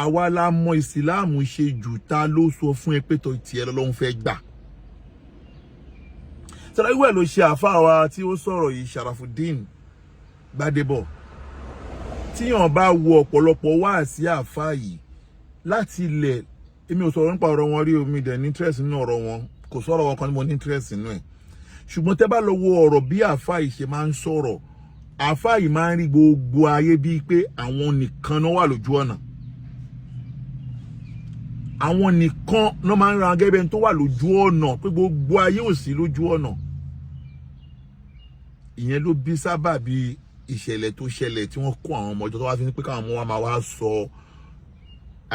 àwa la mọ̀ ìsìláàmù ṣe jù ta ló sọ fún ẹ pé tó tiẹ̀ lọ́lọ́run fẹ́ gbà sọ́dọ̀ ìwé ló ṣe àfáà wa tí ó sọ̀rọ̀ yìí Sharafuddin Gbadebo tíyàn bá wo ọ̀pọ̀lọpọ̀ wá sí àfáà yìí láti ilẹ̀ èmi ò sọ̀rọ̀ nípa ọ̀rọ̀ wọn rí omi dẹ̀ ní interest nínú ọ̀rọ̀ wọn kò sọ̀rọ̀ wọn kan ní mo ní interest nínú ẹ̀ ṣùgbọ́n tẹ́ bá lọ wo ọ̀rọ̀ bí àfáà yìí ṣe máa ń sọ̀rọ̀ àfáà yìí máa ń rí gbogbo ayé bíi pé àwọn nìkan náà wà lójú ọ̀nà àwọn nìkan náà máa ń ra gẹ́gẹ́ bẹ́ẹ̀ tó wà lójú ọ̀nà pé gbogbo ayé ò sí lójú ọ̀nà ìyẹn ló bí sábà bí ìṣẹ̀lẹ̀ tó ṣẹlẹ̀ tí wọ́n kó àwọn ọmọ ọjọ́ tó wá fi ní pé káwọn ọmọ wa máa wá sọ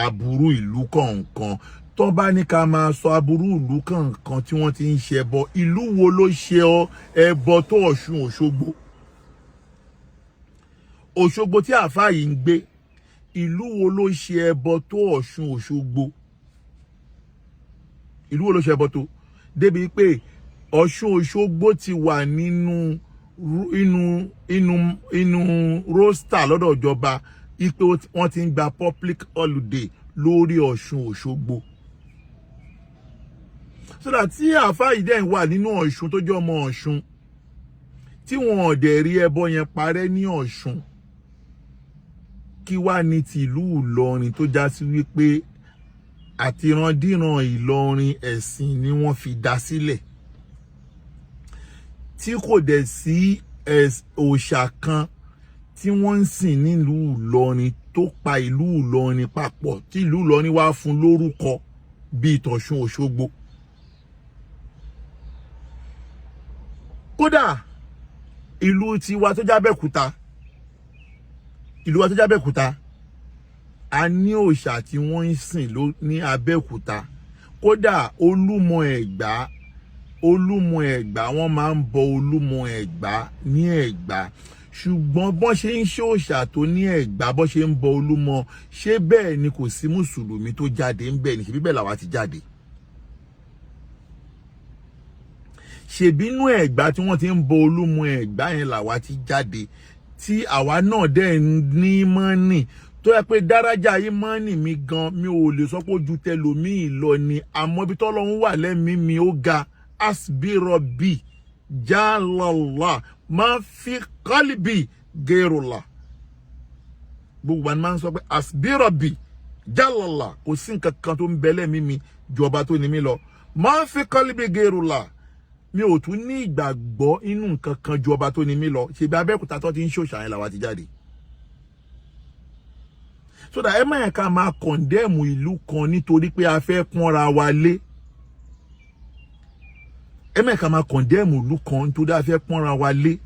aburú ìlú kọ̀ọ̀kan tó bá ní ká máa sọ aburú ìlú kọ̀ọ̀kan tí wọ́n ti ń ṣe ẹbọ ìlú wo ló ṣe ẹbọ tó Ọ̀ṣun Òṣogbo tí àfáà yìí ń gbé ìlú wo ló ṣe ẹbọ tó Ọ̀ṣun Òṣogbo ìlú wo ló ṣe ẹbọ tó débi pé Ọ̀ṣun Òṣogbo ti wà nínú róstà lọ́dọ̀ ìjọba ipe wọ́n ti ń gba public holiday lórí Ọ̀ṣun Òṣogbo. So that tí àfáà yìí dẹ̀ wà nínú Ọ̀ṣun tó jẹ́ ọmọ Ọ̀ṣun tí wọn ò dẹ̀ rí ẹbọ yẹn parẹ́ ní Ọ̀ṣun, kí wá ní ti ìlú Ìlọrin tó já sí wípé àtìrandíran Ìlọrin ẹ̀sìn ni wọ́n fi dá sílẹ̀, tí kò dẹ̀ sí òòṣà kan tí wọ́n ń sìn nílùú Ìlọrin tó pa ìlú Ìlọrin papọ̀, tí ìlú Ìlọrin wá fún lórúkọ bíi t'Ọ̀ṣun Òṣogbo. Kódà ìlú tiwa tó jábẹ́kúta, a ní òòṣà tí wọ́n ń sìn ní Abẹ́òkúta. Kódà Olúmọ Ẹ̀gbá wọ́n máa ń bọ Olúmọ Ẹ̀gbá ní Ẹ̀gbá. Ṣùgbọ́n bọ́n ṣe ń ṣe òòṣà tó ní Ẹ̀gbá, bọ́n ṣe ń bọ Olúmọ, ṣé bẹ́ẹ̀ ni kò sí mùsùlùmí tó jáde ń bẹ̀ ni? ṣebí bẹ́ẹ̀ làwa ti jáde. Ṣebí inú Ẹ̀gbá tí wọ́n ti ń bọ Olúmọ Ẹ̀gbá yẹn làwa ti jáde, tí àwa náà dẹ̀ ní mọ́nì tó yẹ pé dárájà yìí mọ́nì mi gan mi ò lè sọ pé ojú tẹlòmíì lọ ni, àmọ́ bí tọ́lọ́run wà lẹ́mìí mi ó ga. Asbirobi jalala ma fi qalbi gerula. Gbogbo wa ni máa ń sọ pé asbirobi jalala, kò sí nǹkan kan tó ń bẹ lẹ́mìí mi ju ọba tó ní mi lọ. Ma fi qalbi gerula, mi ò tún ní ìgbàgbọ́ inú nǹkan kan ju ọba tó ní mi lọ. Ṣebí Abẹ́òkúta tó ti ń ṣòṣà yẹn làwa ti jáde. So that ẹ má yẹn ká máa condemn ìlú kan nítorí pé a fẹ́ pọ́nra wa lé. Ẹ má yẹn ká máa condemn ìlú kan nítorí a fẹ́ pọ́nra wa lé.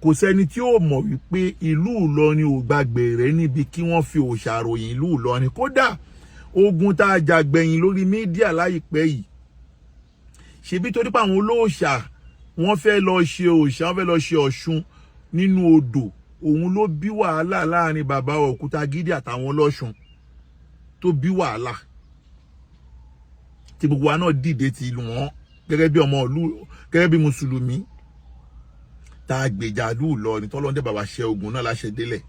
Kò sẹ́ni tí ó mọ̀ wípé ìlú Ìlọrin ò gbàgbèrè níbi kí wọ́n fi òòṣà ròyìn ìlú Ìlọrin. Kódà ogun tá a jà gbẹ̀yìn lórí mídíà láìpẹ́ yìí, ṣebí torí pé àwọn olóòṣà wọ́n fẹ́ lọ ṣe òòṣà, wọ́n fẹ́ lọ ṣe Ọ̀ṣun nínú odò, òun ló bí wàhálà láàrin bàbá Òkútagídí àtàwọn ọlọ́ṣun, tó bí wàhálà tí gbogbo wa náà dìde ti ìlú wọn gẹ́gẹ́ bí ọmọ ìlú, gẹ́gẹ́ bí mùsùlùmí tá a gbèjà ìlú Ìlọrin tọ́lọ́ndé bàbá ṣe ogun náà láṣẹ délẹ̀.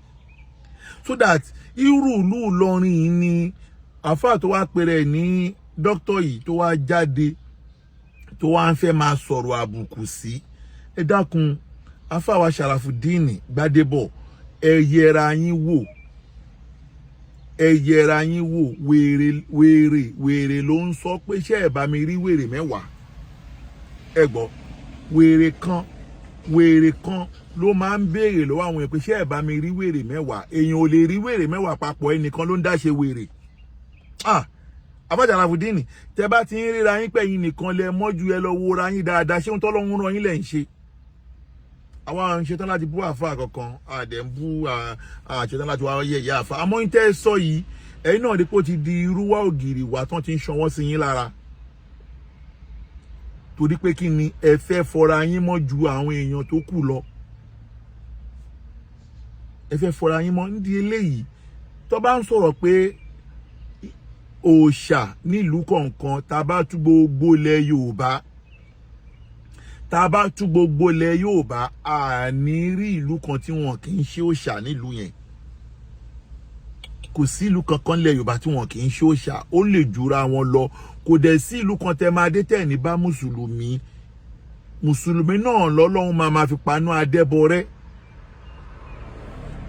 So that irú ìlú Ìlọrin yìí ni àfáà tó wá pèrè ní dókítà yìí tó wá jáde tó wá ń fẹ́ máa sọ̀rọ̀ àbùkù sí. Ẹ dákun, àfáà wa Sharafudeen Gbádébọ̀, ẹ yẹra yín wò, wèrè ló ń sọ pé ṣé ẹ bá mi rí wèrè mẹ́wàá. Ẹ gbọ́, wèrè kan ló máa ń béèrè lọ́wọ́ àwọn èèyàn pé ṣé ẹ bá mi rí wèrè mẹ́wàá. Èèyàn ò lè rí wèrè mẹ́wàá papọ̀, ẹnìkan ló ń dá ṣe wèrè. Àfáà Sharafudeen, tẹ bá ti ń ríra yín pẹ̀yìn nìkan lẹ mọ́jú, ẹ lọ wo ra yín dáadáa, ṣé ohun tọ́lọ́run rán yín lẹ̀ ń ṣe. Àwa ń ṣetán láti bú àfáà kankan, àdẹ̀ ń bú àṣetán láti wá yẹ̀yẹ́ àfáà. Àmọ́ ń tẹ́ sọ yìí, ẹ̀yin náà rí pé ó ti di irúwá ògiri wà tán ti ń ṣanwọ́ sí yín lára. Torí pé kí ni ẹ fẹ́ fọra yín mọ́ ju àwọn èèyàn tó kù lọ. Ẹ fẹ́ fọra yín mọ́ nídìí eléyìí. Tó bá ń sọ̀rọ̀ pé òòṣà nílùú kọ̀ọ̀kan, tá bá tú gbogbo ilẹ̀ Yorùbá, àní rí ìlú kan tí wọn kì í ṣe òòṣà nílùú yẹn. Kò sí ìlú kankan lẹ̀ Yorùbá tí wọn kì í ṣe òòṣà, ó lè jura wọn lọ. Kò dẹ̀ sí ìlú kan tẹ́ máa dé tẹ̀ ní bá mùsùlùmí náà lọ́lọ́run máa fi paná adẹ́bọrẹ́.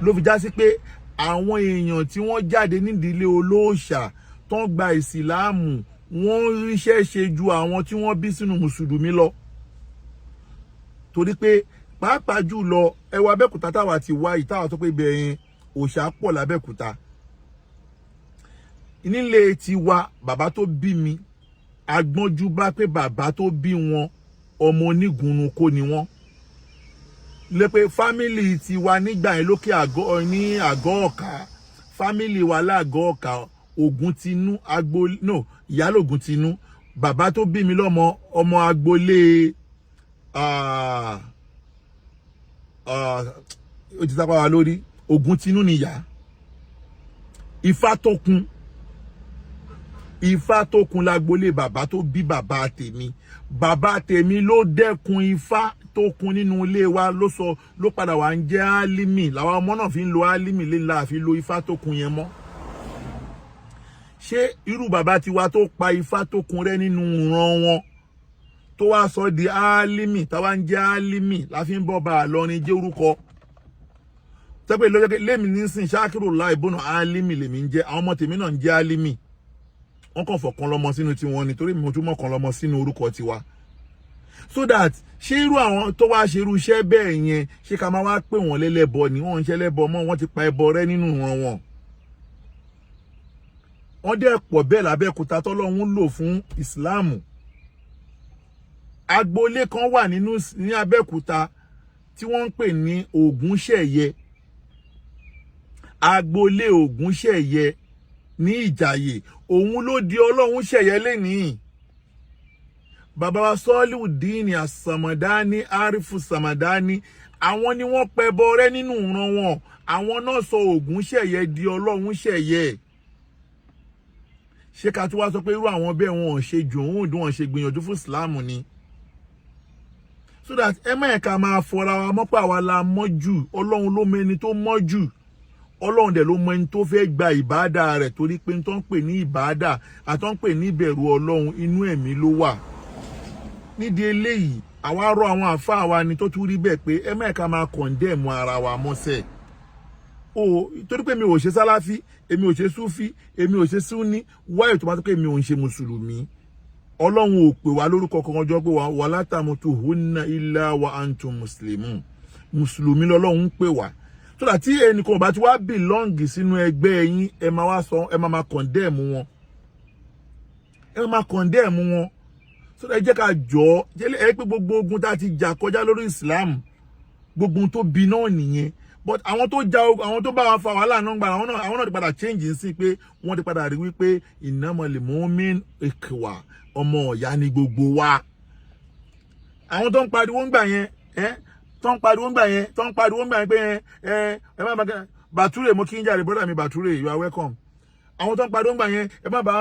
Ló fi já sí pé àwọn èèyàn tí wọ́n jáde nídìílé olóòṣà tó ń gba ìsìláàmù, wọ́n ríṣẹ́ ṣe ju àwọn tí wọ́n bí sínú mùsùlùmí lọ. Torí pé pàápàá jù lọ, ẹ wá Abẹ́òkúta táwa ti wá ìtàwà tó pé bẹ̀yẹn òòṣà pọ̀ l'Abẹ́òkúta. Nílé tiwa, bàbá tó bí mi, agbọ́njú bá pé bàbá tó bí wọn ọmọ onígunnu kó ni wọ́n. Lé pé fámìlì tiwa nígbà yẹn lókè àgọ́ ní àgọ́ ọ̀kà, fámìlì wa láàgọ́ ọ̀kà, Ògúntinú agboolé, no, ìyálò Ògúntinú, bàbá tó bí mi lọ́mọ, ọmọ agboolé ó ti sápá wa lórí, Ògúntinú ni ìyá. Ifá tó kun lágbolé bàbá tó bí bàbá tèmi. Bàbá tèmi ló dẹ́kun Ifá tó kun nínú ilé wa ló padà wá ń jẹ́ álímì làwọn ọmọ náà fi ń lo álímì lé ńlá fi lo ifá tó kun yẹn mọ́. Ṣé irú bàbá tiwa tó pa ifá tó kun rẹ́ nínú ìran wọn tó wá sọ di álímì táwa ń jẹ́ álímì la fi ń bọ́ bá a lọrin jẹ́ orúkọ tẹ́pẹ́ lọ́jọ́ lẹ́mi nísìn ṣáàkìrò láì bọ́nà álímì lèmi ń jẹ́ àwọn ọmọ tèmi náà ń jẹ́ álímì wọ́n kàn fọ̀kan lọ́mọ sínú tiwọn nítorí mo tún mọ̀kan lọ́mọ sínú orúkọ tiwa so that ṣé irú àwọn tó wá ṣe irú iṣẹ́ bẹ́ẹ̀ yẹn ṣé ká máa wá pè wọ́n lẹ́lẹ́bọ ni wọ́n ń ṣe lẹ́bọ mọ́ wọ́n ti pa ẹbọ rẹ́ nínú ìran wọn. Wọ́n dẹ̀ pọ̀ bẹ́ẹ̀ lábẹ́kúta tọ́lọ́hún lò fún ìsìláàmù. Agboolé kan wà ní Abẹ́òkúta tí wọ́n ń pè ní Ògúnṣẹ̀yẹ. Agboolé Ògúnṣẹ̀yẹ ní Ìjàyè òun ló di Ọlọ́run ṣẹ̀yẹ lénìí. Bàbá wa Sọ́líùdíìnì Àsàmọ̀dání Árífù Sàmọ̀dání àwọn ni wọ́n pẹbọ rẹ́ nínú ìran wọn àwọn náà sọ Ògúnṣẹ̀yẹ di Ọlọ́run ṣẹ̀yẹ. Ṣé ká tó wá sọ pé irú àwọn bẹ́ẹ̀ wọn ò ṣe jòhún wọn ṣe gbìyànjú fún ìsìláàmù ni. So that ẹ má ẹ̀ka máa fọra wa mọ́pà wa la mọ́ jù Ọlọ́run ló mọ ẹni tó mọ́ jù Ọlọ́run dẹ̀ ló mọ ẹni tó fẹ́ gba ìbáàdà rẹ̀ torí pé tó ń pè ní ìbáàdà àtọ́ ń pè ní ìbẹ̀rù Ọlọ́run inú ẹ̀mí ló wà. Nídìí eléyìí àwa rọ àwọn àfáà wa ni tó tún rí bẹ́ẹ̀ pé ẹ má ẹ̀ka máa condemn ara wa mọ́sẹ̀. Torí pé mi ò ṣe sálàfí èmi ò ṣe súfí èmi ò ṣe súnní wáyé tó bá tó pé mi ò ń ṣe mùsùlùmí. Ọlọ́run ò pè wá lórúkọ kankan jọ pé wà látàmútù hunna illa wa antum muslimun mùsùlùmí lọ́lọ́run ń pè wá so that tí ẹnìkan bá ti wá belong sínú ẹgbẹ́ yín ẹ máa wá sọ ẹ máa condemn wọn so that ẹ jẹ́ ká jọ ẹ pé gbogbo ogun tá a ti jà kọjá lórí Islam gbogbo ohun tó bí náà nìyẹn but àwọn tó jà àwọn tó bá wa fa wàhálà náà gbà àwọn náà ti padà change sí pé wọ́n ti padà rí wípé innamal mu'min ikhwa ọmọ ọ̀yá ni gbogbo wa. Àwọn tó ń pariwo ń gbà yẹn tó ń pariwo ń gbà yẹn pé ẹ má bá Bàtúrè mo kí ń jàre brother mi Bàtúrè you are welcome. Àwọn tó ń pariwo ń gbà yẹn ẹ má bá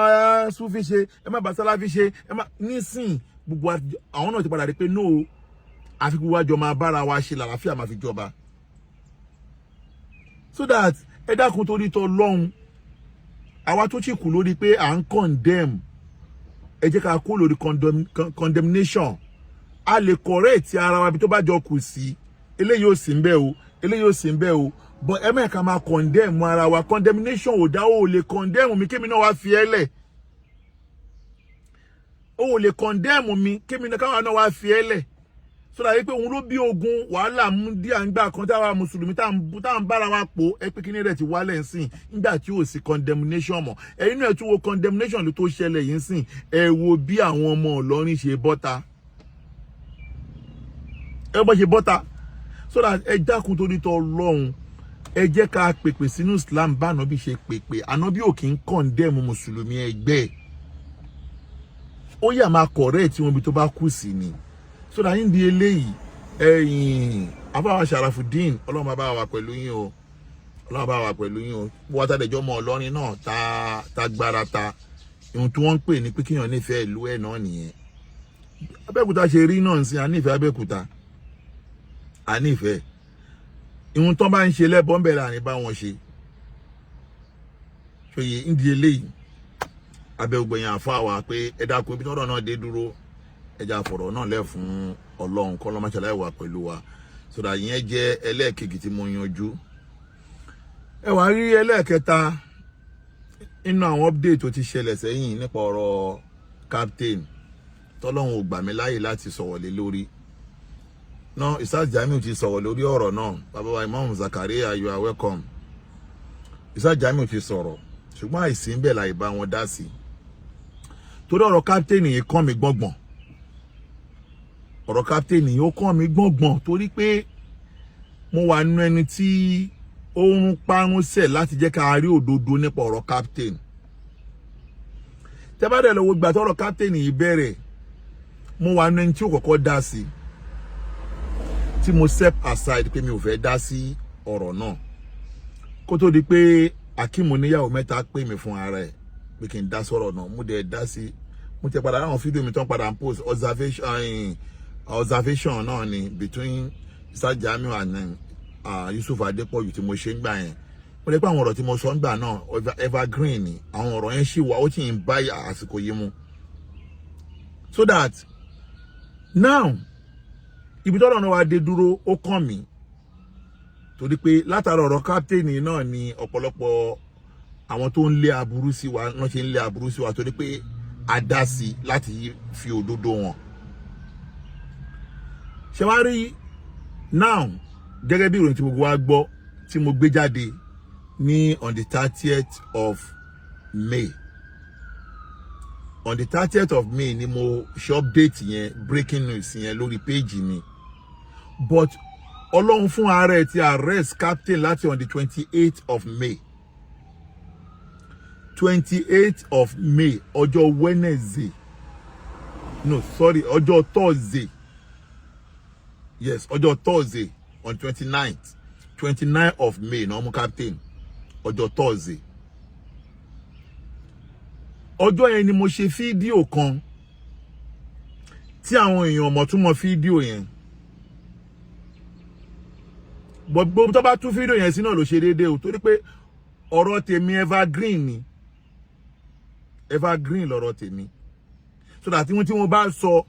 Súfì ṣe ẹ má bá Sálàfí ṣe ẹ má nísìn gbogbo àwọn náà ti padà rí pé no àfi gbogbo àjọ máa bára wa ṣe làlàáfíà máa fi jọba. So that ẹ dákun torí tọ lọ́hùn àwa tó sì kù lórí pé à ń condemn ẹ jẹ́ ká kú lórí condemnation a lè correct ara wa bí tó bá jọ kù sí eléyìí ò sí ńbẹ̀ o eléyìí ò sí ńbẹ̀ o but ẹ má ká máa condemn ara wa condemnation ò dá o lè condemn mi kémi náà wá fi ẹ́ lẹ̀ o lè condemn mi kémi náà wá fi ẹ́ lẹ̀ so that pé òun ló bí ogun wàhálà mú díà ńgbà kan táwa mùsùlùmí tá ń bára wa pò ẹ pé kíní rẹ̀ ti wálẹ̀ ń sìn nígbà tí ò sí condemnation mọ́ ẹ̀yin náà tún wo condemnation ló tó ṣẹlẹ̀ yìí ń sìn ẹ wo bí àwọn ọmọ Ìlọrin ṣe bọ́ta so that ẹ dákun torí tọ Ọlọ́run ẹ jẹ́ ká pèpè sínú Islam bá ànábì ṣe pèpè ànábì ò kì í condemn mùsùlùmí ẹgbẹ́ ó yà máa correct wọn bí tó bá kù sí ni. So that in the eléyìí àbáwá Sharafuddin Ọlọ́run bá bá wa pẹ̀lú yín o Ọlọ́run bá wa pẹ̀lú yín o wọ́n tàdéjọ́ mọ́ Ọlọ́rin náà tá gbára ta ohun tí wọ́n ń pè ní pé kíyàn nífẹ̀ẹ́ ìlú ẹ̀ náà nìyẹn. Abẹ́òkúta ṣe rí náà sí ànífẹ̀ẹ́ Abẹ́òkúta ànífẹ̀ẹ́ ohun tó bá ń ṣe lẹ́bọ̀ ń bẹ̀rẹ̀ àní bá wọn ṣe ṣòye in the eléyìí abẹ́ògbẹ̀yìn àfa wa pé ẹ dákun ibi tọ́rọ̀ náà dé dúró ẹja fọ̀rọ̀ náà lẹ́ fún Ọlọ́run kọ́ lọ́mọ́ṣáláì wà pẹ̀lú wa so that yẹn jẹ́ ẹlẹ́ẹ̀kejì tí mo yanjú. Ẹ wá rí ẹlẹ́ẹ̀kẹta nínú àwọn update tó ti ṣẹlẹ̀ sẹ́yìn nípa ọ̀rọ̀ captain tọ́lọ́run ò gbà mí láàyè láti sọ̀rọ̀ lé lórí náà Isaac Jamiu ti sọ̀rọ̀ lórí ọ̀rọ̀ náà bàbá wa Imam Zakaria you are welcome. Isaac Jamiu ti sọ̀rọ̀ ṣùgbọ́n àìsí ń bẹ̀ láì bá wọn dá sí torí ọ̀rọ̀ captain yìí kàn mí gbọ̀ngbọ̀n ọ̀rọ̀ captain yìí ó kàn mí gbọ̀ngbọ̀n torí pé mo wà nínú ẹni tí ó ń parun sẹ̀ láti jẹ́ ká rí òdodo nípa ọ̀rọ̀ captain. Tẹ́ bá dẹ̀ lọ wo gbà tọ́rọ̀ captain yìí bẹ̀rẹ̀ mo wà nínú ẹni tí ó kọ́kọ́ dá sí tí mo step aside pé mi ò fẹ́ dá sí ọ̀rọ̀ náà kó tó di pé Akeem oníyàwó mẹ́ta pè mí fún ara ẹ̀ pé kí n dá sọ̀rọ̀ náà mo dẹ̀ dá sí mo tẹ padà láwọn fídíò mi tán padà ń post observation observation náà ni between Mr. Jamiu and Yusuf Adepoju tí mo ṣe ń gbà yẹn. Mo lè pé àwọn ọ̀rọ̀ tí mo sọ ń gbà náà evergreen ni. Àwọn ọ̀rọ̀ yẹn ṣì wà, ó sì ń bá àsìkò yìí mu. So that now ibi tó lọ́nà wa dé dúró ó kàn mí. Torí pé látara ọ̀rọ̀ captain náà ni ọ̀pọ̀lọpọ̀ àwọn tó ń lé aburú sí wa wọ́n ṣe ń lé aburú sí wa torí pé a dá sí láti fi òdodo wọn. Ṣé wá rí now gẹ́gẹ́ bí ìròyìn tí gbogbo wa gbọ́ tí mo gbé jáde ní on the 30th of May. On the 30th of May ni mo ṣe update yẹn, breaking news yẹn lórí page mi. But Ọlọ́run fún ààrẹ ti arrest captain láti on the 28th of May. 28th of May, ọjọ́ Wednesday. No, sorry, ọjọ́ Thursday. Yes, ọjọ́ Thursday on 29th. 29th of May, no more captain. Ọjọ́ Thursday. Ọjọ́ yẹn ni mo ṣe fídíò kan tí àwọn èèyàn mọ̀ tún mọ̀ fídíò yẹn. Gbogbo tó bá tún fídíò yẹn sí náà ló ṣe déédéé o torí pé ọ̀rọ̀ tèmi evergreen ni. Evergreen lọ̀rọ̀ tèmi. So that tí wọ́n bá sọ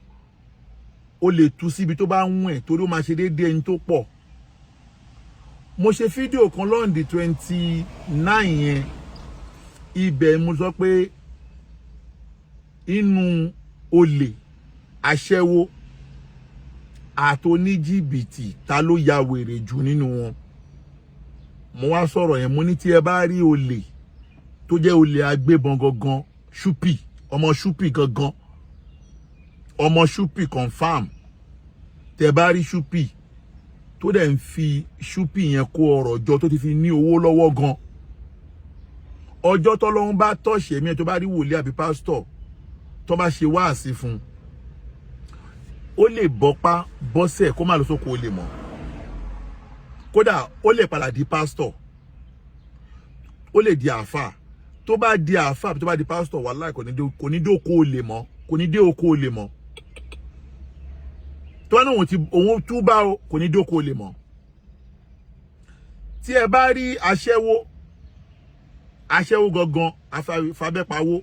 o lè tú síbi tó bá wùn ẹ́ torí ó máa ṣe déédéé ẹni tó pọ̀. Mo ṣe fídíò kan lọ́n di 29 yẹn. Ibẹ̀ mo sọ pé inú olè, aṣẹ́wó àtoníjìbìtì ta ló ya wèrè jù nínú wọn. Mo wá sọ̀rọ̀ yẹn mo ní tí ẹ bá rí olè tó jẹ́ olè agbébọn gangan, ṣúpì, ọmọ ṣúpì gangan, ọmọ ṣúpì confam, tẹ bá rí ṣúpì tó dẹ̀ ń fi ṣúpì yẹn kó ọrọ̀ jọ tó ti fi ní owó lọ́wọ́ gan. Ọjọ́ tọ́lọ́run bá tọ̀ṣẹ̀ mi tó bá rí wòlíì àbí pásítọ̀ tó bá ṣe wáàsí fún, ó lè bọ́pá bọ́sẹ̀ kó má lọ sóko ó lè mọ̀. Kódà ó lè padà di pásítọ̀, ó lè di àáfà. Tó bá di àáfà tó bá di pásítọ̀ wàláhì kò ní dé oko ó lè mọ̀, kò ní dé oko ó lè mọ̀. Tó bá náà òun túbá o kò ní dé oko ó lè mọ̀. Tí ẹ bá rí aṣẹ́wó gangan afábẹ́pawó,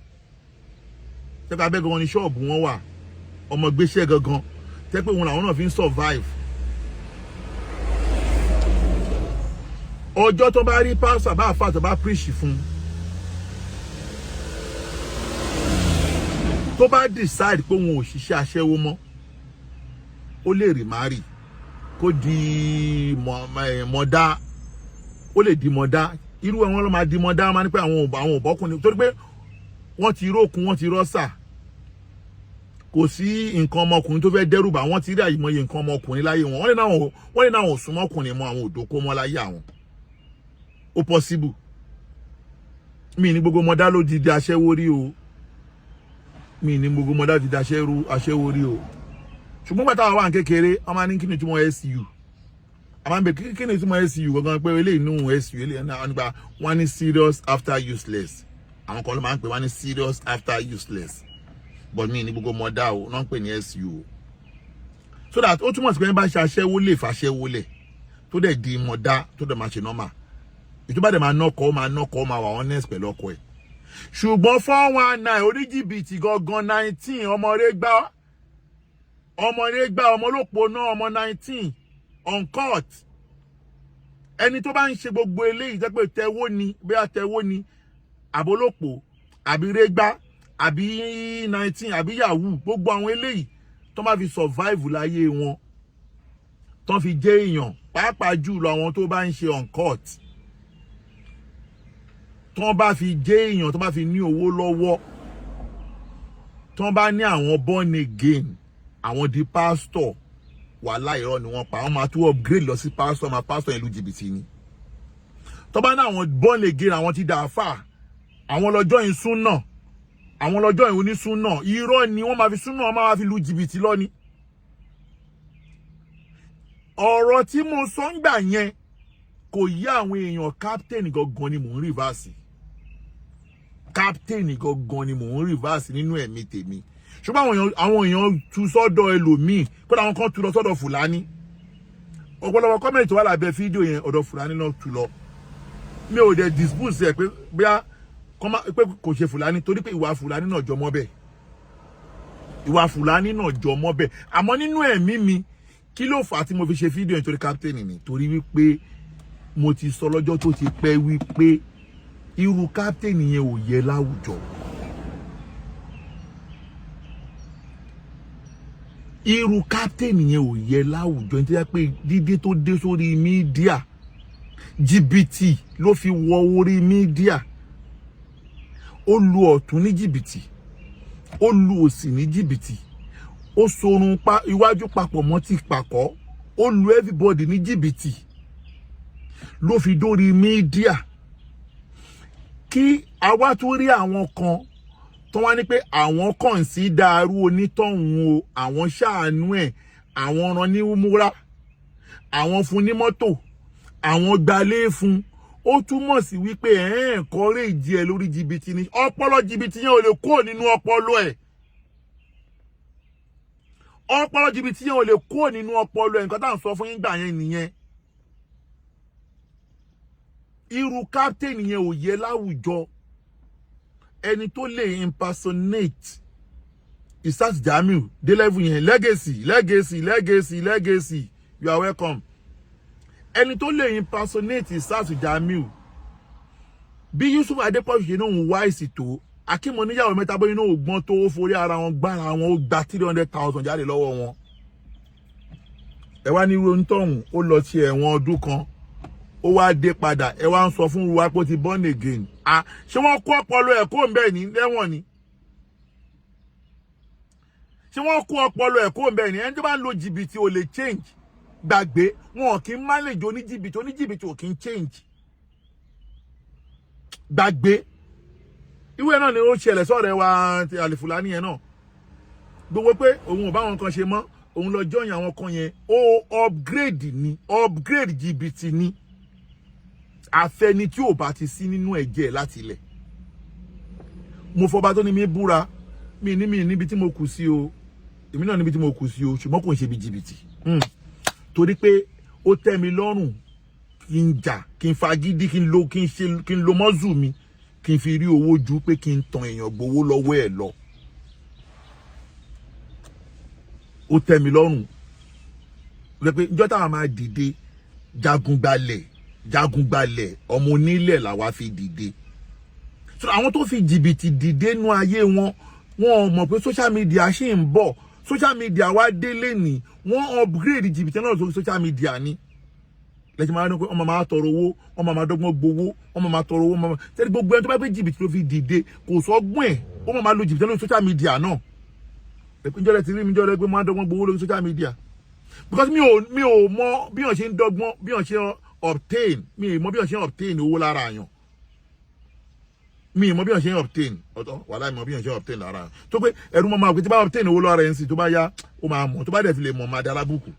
tẹ́pẹ́ abẹ́ gangan ní ṣọ́ọ̀bù wọn wà, ọmọ gbéṣẹ́ gangan tẹ́pẹ́ wọn làwọn náà fi ń survive. Ọjọ́ tó bá rí pásítọ̀ bá àfà tó bá preach fún, tó bá decide pé òun ò ṣiṣẹ́ aṣẹ́wó mọ́, ó lè remarry kó di mọ̀dá, ó lè di mọ̀dá. Irú wọn ló máa di mọ̀dá, máa ní pé àwọn òbọ́kùnrin torí pé wọ́n ti rókun, wọ́n ti rọ́sà. Kò sí nǹkan ọmọkùnrin tó fẹ́ dẹ́rùbà, wọ́n ti rí àyìmọye nǹkan ọmọkùnrin láyé wọn. Wọ́n lè náà ò súnmọ́ ọkùnrin mọ́, àwọn òdòkó mọ́ láyé àwọn. Ó possible. Mi ní gbogbo mọ̀dá ló di aṣẹ́wó rí o. Mi ní gbogbo mọ̀dá di aṣẹ́wó rí o. Ṣùgbọ́n bàtà wà ní kékeré, wọ́n máa ní kí ni túmọ̀ SU. A máa ń bẹ kí ni túmọ̀ SU gangan pé eléyìí nù SU eléyìí náà nígbà wọ́n ní serious after useless. Àwọn kan ló máa ń pè wọ́n ní serious after useless. But mi ní gbogbo mọ̀dá o, náà ń pè ní SU. So that ó túmọ̀ sí pé bá ṣe aṣẹ́wó lè fàṣẹ́wó lẹ̀ tó dẹ̀ di mọ̀dá tó dẹ̀ máa ṣe normal. Ìtúbà dẹ̀ máa nọ́kọ̀ máa wà honest pẹ̀lú ọkọ ẹ̀. Ṣùgbọ́n 419 oníjìbìtì gangan 19 ọmọ olópò náà ọmọ 19 on court. Ẹni tó bá ń ṣe gbogbo eléyìí jẹ́ pé tẹ́wó ni, bóyá tẹ́wó ni, àbólòpò, àbí régbá, àbí 19, àbí yahoo, gbogbo àwọn eléyìí tó máa fi survive láyé wọn, tó fi jẹ́ èèyàn, pàápàá jùlọ àwọn tó bá ń ṣe on court. Tó bá fi jẹ́ èèyàn, tó bá fi ní owó lọ́wọ́, tó bá ní àwọn born again, àwọn di pastor, wàhálà irọ́ ni wọ́n pa. Wọ́n máa tún upgrade lọ sí pastor, máa pastor ìlú jìbìtì ni. Tó bá ní àwọn born again, àwọn ti dàáfà, àwọn lọ́jọ́ ìsúná, àwọn lọ́jọ́ ìonísúná, irọ́ ni wọ́n máa fi súná, wọ́n máa fi lu jìbìtì lọ ni. Ọ̀rọ̀ tí mo sọ ń gbà yẹn kò yí àwọn èèyàn. Captain gangan ni mò ń reverse. Captain gangan ni mò ń reverse nínú ẹ̀mí tèmi. ṣùgbọ́n àwọn èèyàn tú sọ́dọ̀ ẹlòmíì kó dáwọn kan tú lọ sọ́dọ̀ Fúlàní ọ̀pọ̀lọpọ̀ kọ́mẹ̀ntì tó wà lábẹ́ fídíò yẹn ọ̀dọ̀ Fúlàní náà tú lọ mi ò dẹ̀ dispute ẹ̀ pé bóyá pé kò ṣe Fúlàní torí pé ìwà Fúlàní náà jọ mọ́ bẹ́ẹ̀ ìwà Fúlàní náà jọ mọ́ bẹ́ẹ̀ àmọ́ nínú ẹ̀mí mi kí ló fà á tí mo fi ṣe fídíò yẹn torí captain ni torí wípé mo ti sọ lọ́jọ́ tó ti pẹ́ wípé irú captain yẹn ò yẹ láwùjọ irú captain yẹn ò yẹ láwùjọ nítorí pé dídé tó dé sórí mídíà jìbìtì ló fi wọ orí mídíà ó lu ọ̀tún ní jìbìtì ó lu òsì ní jìbìtì ó sorun iwájú papọ̀ mọ́ ti pàkọ́ ó lu everybody ní jìbìtì ló fi dórí mídíà kí àwa tó rí àwọn kan tó wá ní pé àwọn kàn sí dàrú onítọ̀hún o àwọn ṣàánú ẹ̀ àwọn rán ní múra àwọn fún ní mọ́tò àwọn gbalé fún ó túmọ̀ sí wípé encourage ẹ lórí jìbìtì ni ọpọlọ jìbìtì yẹn ò lè kó nínú ọpọlọ ẹ̀ ọpọlọ jìbìtì yẹn ò lè kó nínú ọpọlọ ẹ̀ nǹkan tá à ń sọ fún yín gbà yẹn nìyẹn irú captain yẹn ò yẹ láwùjọ ẹni tó lè impersonate Isas Jamiu dé level yẹn legacy you are welcome ẹni tó lè impersonate Isas Jamiu bí Yusuf Adepoju ṣe náà ń wá ìsìtò akímọ̀ níyàwó mẹ́ta bóyá náà ògbọ́n tó forí ara wọn gbára wọn ó gba 300,000 jáde lọ́wọ́ wọn ẹ wá ní irú onítọ̀hún ó lọ sí ẹ̀wọ̀n ọdún kan ó wá dé padà ẹ wá ń sọ fún wa pé ó ti born again ṣé wọ́n kó ọpọlọ ẹ̀ kó ń bẹ́ẹ̀ ní lẹ́wọ̀n ni ṣé wọ́n kó ọpọlọ ẹ̀ kó ń bẹ́ẹ̀ ní ẹni tó bá ń lo jìbìtì ò lè change gbàgbé wọn kì í manage oníjìbìtì ò kì í change gbàgbé ìwé náà ni ó ṣẹlẹ̀ sọ́rẹ́ wa ti àlìfùlání yẹn náà gbogbo pé òun ò bá wọn kan ṣe mọ́ òun lọ join àwọn kan yẹn ó upgrade jìbìtì ni àfẹni tí ò bá ti sí nínú ẹ̀jẹ̀ láti ilẹ̀ mo fọba tó ní mi búra mi níbi tí mo kù sí o èmi náà níbi tí mo kù sí o ṣùgbọ́n kò ń ṣe bí jìbìtì torí pé ó tẹ́ mi lọ́rùn kí n jà kí n fagídí kí n lo mọ́zù mi kí n fi rí owó ju pé kí n tan èèyàn gbowó lọ́wọ́ ẹ̀ lọ ó tẹ́ mi lọ́rùn pé ìjọ́ táwọn máa dìde jagunbalẹ̀ ọmọ onílẹ̀ làwa fi dìde so àwọn tó fi jìbìtì dìde nú ayé wọn mọ̀ pé social media ṣì ń bọ̀ social media wá délé ní wọ́n upgrade jìbìtì náà sórí social media ni lẹ́yìn máa ń pẹ́ ọmọ máa tọrọ owó ọmọ máa dọ́gbọ́n gbowó ọmọ máa tọrọ owó ọmọ tẹ́lẹ̀ gbogbo ẹni tó bá gbé jìbìtì ló fi dìde kò sọ́gbọ́n ẹ̀ ọmọ máa lo jìbìtì lórí social media náà ìjọ rẹ̀ ti rí mi jọ rẹ̀ pé máa dọ́gbọ́n gbowó lórí social media because mi ò mọ bí wọ́n ṣe ń dọ́gbọ́n bí wọ́n ṣe obtain mi ò mọ bí wọ́n ṣe ń obtain owó lára àyàn mi ò mọ bí wọ́n ṣe ń obtain ọ̀tọ̀ wàhálà mi mọ bí wọ́n ṣe ń obtain lára àyàn tó pé ẹ̀rù mọ́ máa pé tí bá obtain owó lára yẹn sì tó bá yá ó máa mọ̀ tó bá dẹ̀ fi lè mọ̀ máa dára bùkù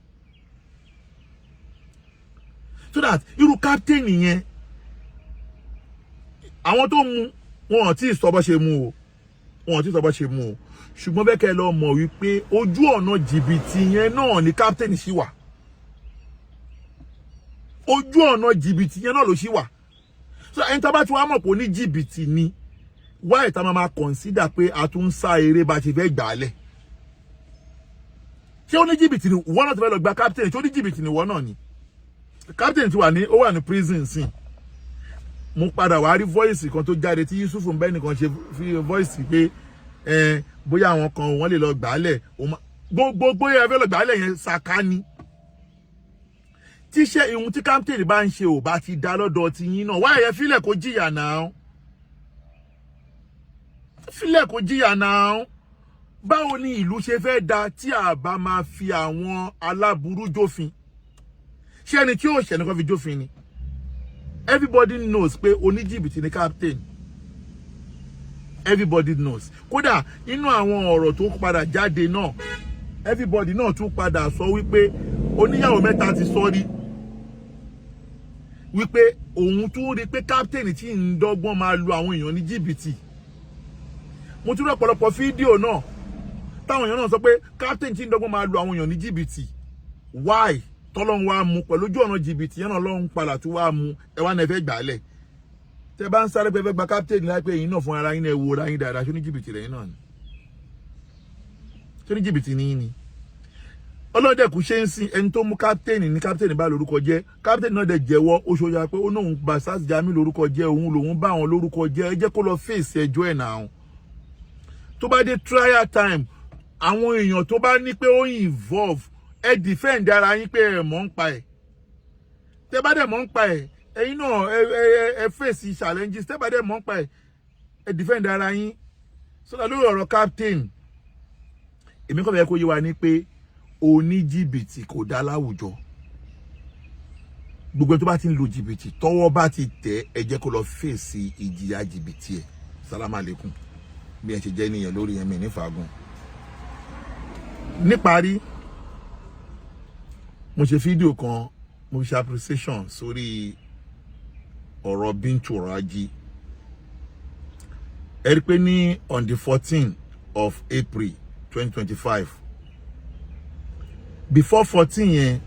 so that irú captain yẹn àwọn tó mú wọn ò tí ì sọ bó ṣe mú o ṣùgbọ́n bẹ́ẹ̀ kẹ́ lọ mọ̀ wípé ojú ọ̀nà jìbìtì yẹn náà ni captain ṣì wà ojú ọ̀nà jìbìtì yẹn náà ló ṣì wà so ẹni tá bá ti wá mọ̀ pé ó ní jìbìtì ni wá ìta máa consider pé a tún ń sá eré bá ṣe fẹ́ gbà á lẹ̀ ṣé ó ní jìbìtì ni wọ́n náà ti fẹ́ lọ gba captain ṣé ó ní jìbìtì ni wọ́n náà ni captain ti wà ní prison sin mo padà wá rí voice kan tó jáde tí Yusuf ń bẹ́ nìkan ṣe fi voice pé bóyá àwọn kan wọ́n lè lọ gbàálẹ̀ gbogbo yẹn fẹ́ lọ gbàálẹ̀ yẹn sàkání tíṣẹ́ ìhun tí captain bá ń ṣe ò bá ti dá lọ́dọ̀ ti yín náà wáyé fílẹ̀ kó jìyà náà báwo ni ìlú ṣe fẹ́ da tí a bá máa fi àwọn aláburú jófin ṣé ẹni tí ó ṣẹ̀ nìkan fi jófin ni everybody knows pé oníjìbìtì ni captain everybody knows kódà inú àwọn ọ̀rọ̀ tó padà jáde náà everybody náà tún padà sọ wípé oníyàwó mẹ́ta ti sọ rí wípé òun tún rí pé captain tí ń dọ́gbọ́n máa lu àwọn èèyàn ní jìbìtì mo tún rí ọ̀pọ̀lọpọ̀ fídíò náà táwọn èèyàn náà sọ pé captain tí ń dọ́gbọ́n máa lu àwọn èèyàn ní jìbìtì why tọ́lọ́run wá mú pẹ̀lú ojú ọ̀nà jìbìtì yẹn náà lọ́run padà tó wá mú ẹ wá náà fẹ́ gbà á lẹ̀ tẹ bá ń sáré pé fẹ́ gba captain láìpẹ́ yìí náà fún ara yín náà wo ara yín dáadáa ṣó ní jìbìtì rẹ̀ yín náà ni ṣó ní jìbìtì ní yín ni ọlọ́dẹ kù ṣe ń sin ẹni tó mú captain ní captain bá lórúkọ jẹ́ captain náà dẹ̀ jẹ́wọ́ ó ṣojú pé ó náà bá sars jami lórúkọ jẹ́ òun lòun bá àwọn lórúkọ jẹ́ ẹ jẹ́ kó lọ fèsì ẹjọ́ ẹ̀ náà tó bá dé trial time àwọn èèyàn tó bá ní pé ó involve ẹ defend ara yín pé ẹ mọ̀ ń pa ẹ̀ tẹ́ bá dẹ̀ mọ̀ ń pa ẹ̀ ẹ̀yin náà ẹ face challenges tẹ́ bá dẹ̀ mọ̀ ń pa ẹ̀ ẹ defend ara yín sọ́dọ̀ lórí ọ̀rọ̀ captain èmi kọ́ bẹ̀rẹ̀ kó yé wa ní pé oníjìbìtì kò dá láwùjọ gbogbo tó bá ti ń lo jìbìtì tọ́wọ́ bá ti tẹ̀ ẹ jẹ́ kó lọ fèsì ìjìyà jìbìtì ẹ̀ sálámà lẹ́kùn bí ẹ ṣe jẹ́ nìyẹn lórí ẹ̀mí nífàgùn. níparí mo ṣe fídíò kan mo ṣe appreciation sórí ọ̀rọ̀ Bintu Raji ẹ rí pé ní on the 14th of April 2025 before 14 yẹn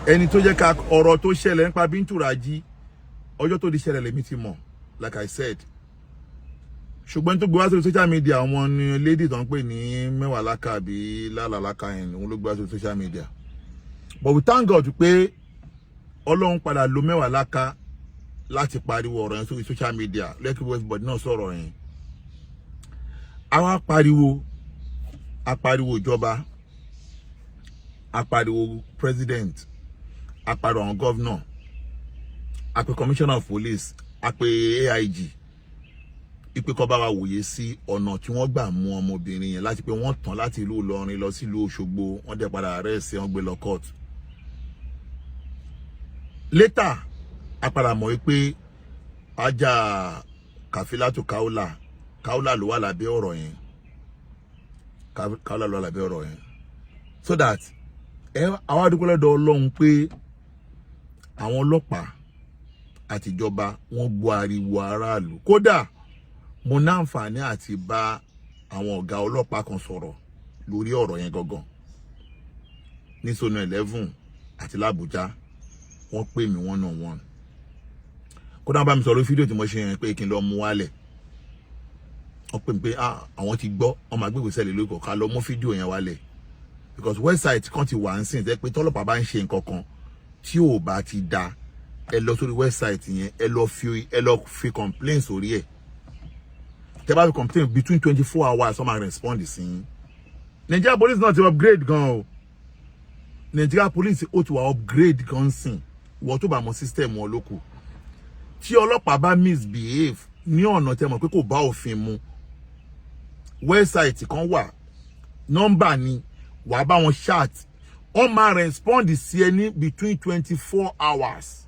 ẹni tó jẹ́ ká ọ̀rọ̀ tó ṣẹlẹ̀ nípa Bintu Raji ọjọ́ tó di ṣẹlẹ̀ lèmi ti mọ̀ like I said ṣùgbọ́n tó gbé wá sórí social media àwọn ni lady tó ń pè ní mẹ́wàá láka àbí lálàláka yẹn òun ló gbé wá sórí social media but we thank God pé Ọlọ́run padà lo mẹ́wàá láka láti pariwo ọ̀rọ̀ yẹn sórí social media lẹ́kìbọ̀ everybody náà sọ̀rọ̀ yẹn àwa apariwo ìjọba apariwo president apariwo àwọn governor apẹ commissioner of police apẹ AIG ipe kó bá wa wòye sí ọ̀nà tí wọ́n gbà mú ọmọbìnrin yẹn láti pé wọ́n tàn láti ìlú Ìlọrin lọ sí ìlú Òṣogbo wọ́n dẹ̀ padà arrest wọ́n gbé lọ court later apàdà mọ̀ wípé ajá Kafilatu Kaula ló wà lábẹ́ ọ̀rọ̀ yẹn Kaula ló wà lábẹ́ ọ̀rọ̀ yẹn so that àwọn adúgbò lọ́dọ̀ Ọlọ́run pé àwọn ọlọ́pàá àtijọba wọ́n gbọ́ ariwo aráàlú kódà mo ní àǹfààní àti bá àwọn ọ̀gá ọlọ́pàá kan sọ̀rọ̀ lórí ọ̀rọ̀ yẹn gangan ní Zone 11 àti l'Abuja wọ́n pè mí 1-on-1 kódà bá mi sọ̀rọ̀ fídíò tí mo ṣe yẹn pé kí n lọ mú wálẹ̀ wọ́n pè mí pé àwọn ti gbọ́ wọ́n máa gbégbèsè lè lóko ká lọ mú fídíò yẹn wálẹ̀ because website kan ti wà ń sìn tẹ́ pé tọ́lọ́pàá bá ń ṣe nǹkan kan tí ò bá ti da ẹ lọ sórí website yẹn ẹ lọ fi complaint sórí ẹ̀ tẹ́ bá fi complaint between 24 hours wọ́n máa respond sí yín. Nigeria police náà ti upgrade gan o Nigeria police ó ti wà upgrade gan sìn ìwọ tó bá mọ system wọn lóko tí ọlọ́pàá bá misbehave ní ọ̀nà tẹ́ mọ̀ pé kò bá òfin mu website kan wà nọ́mbà ni wàá bá wọn chat wọ́n máa respond sí ẹ ní between 24 hours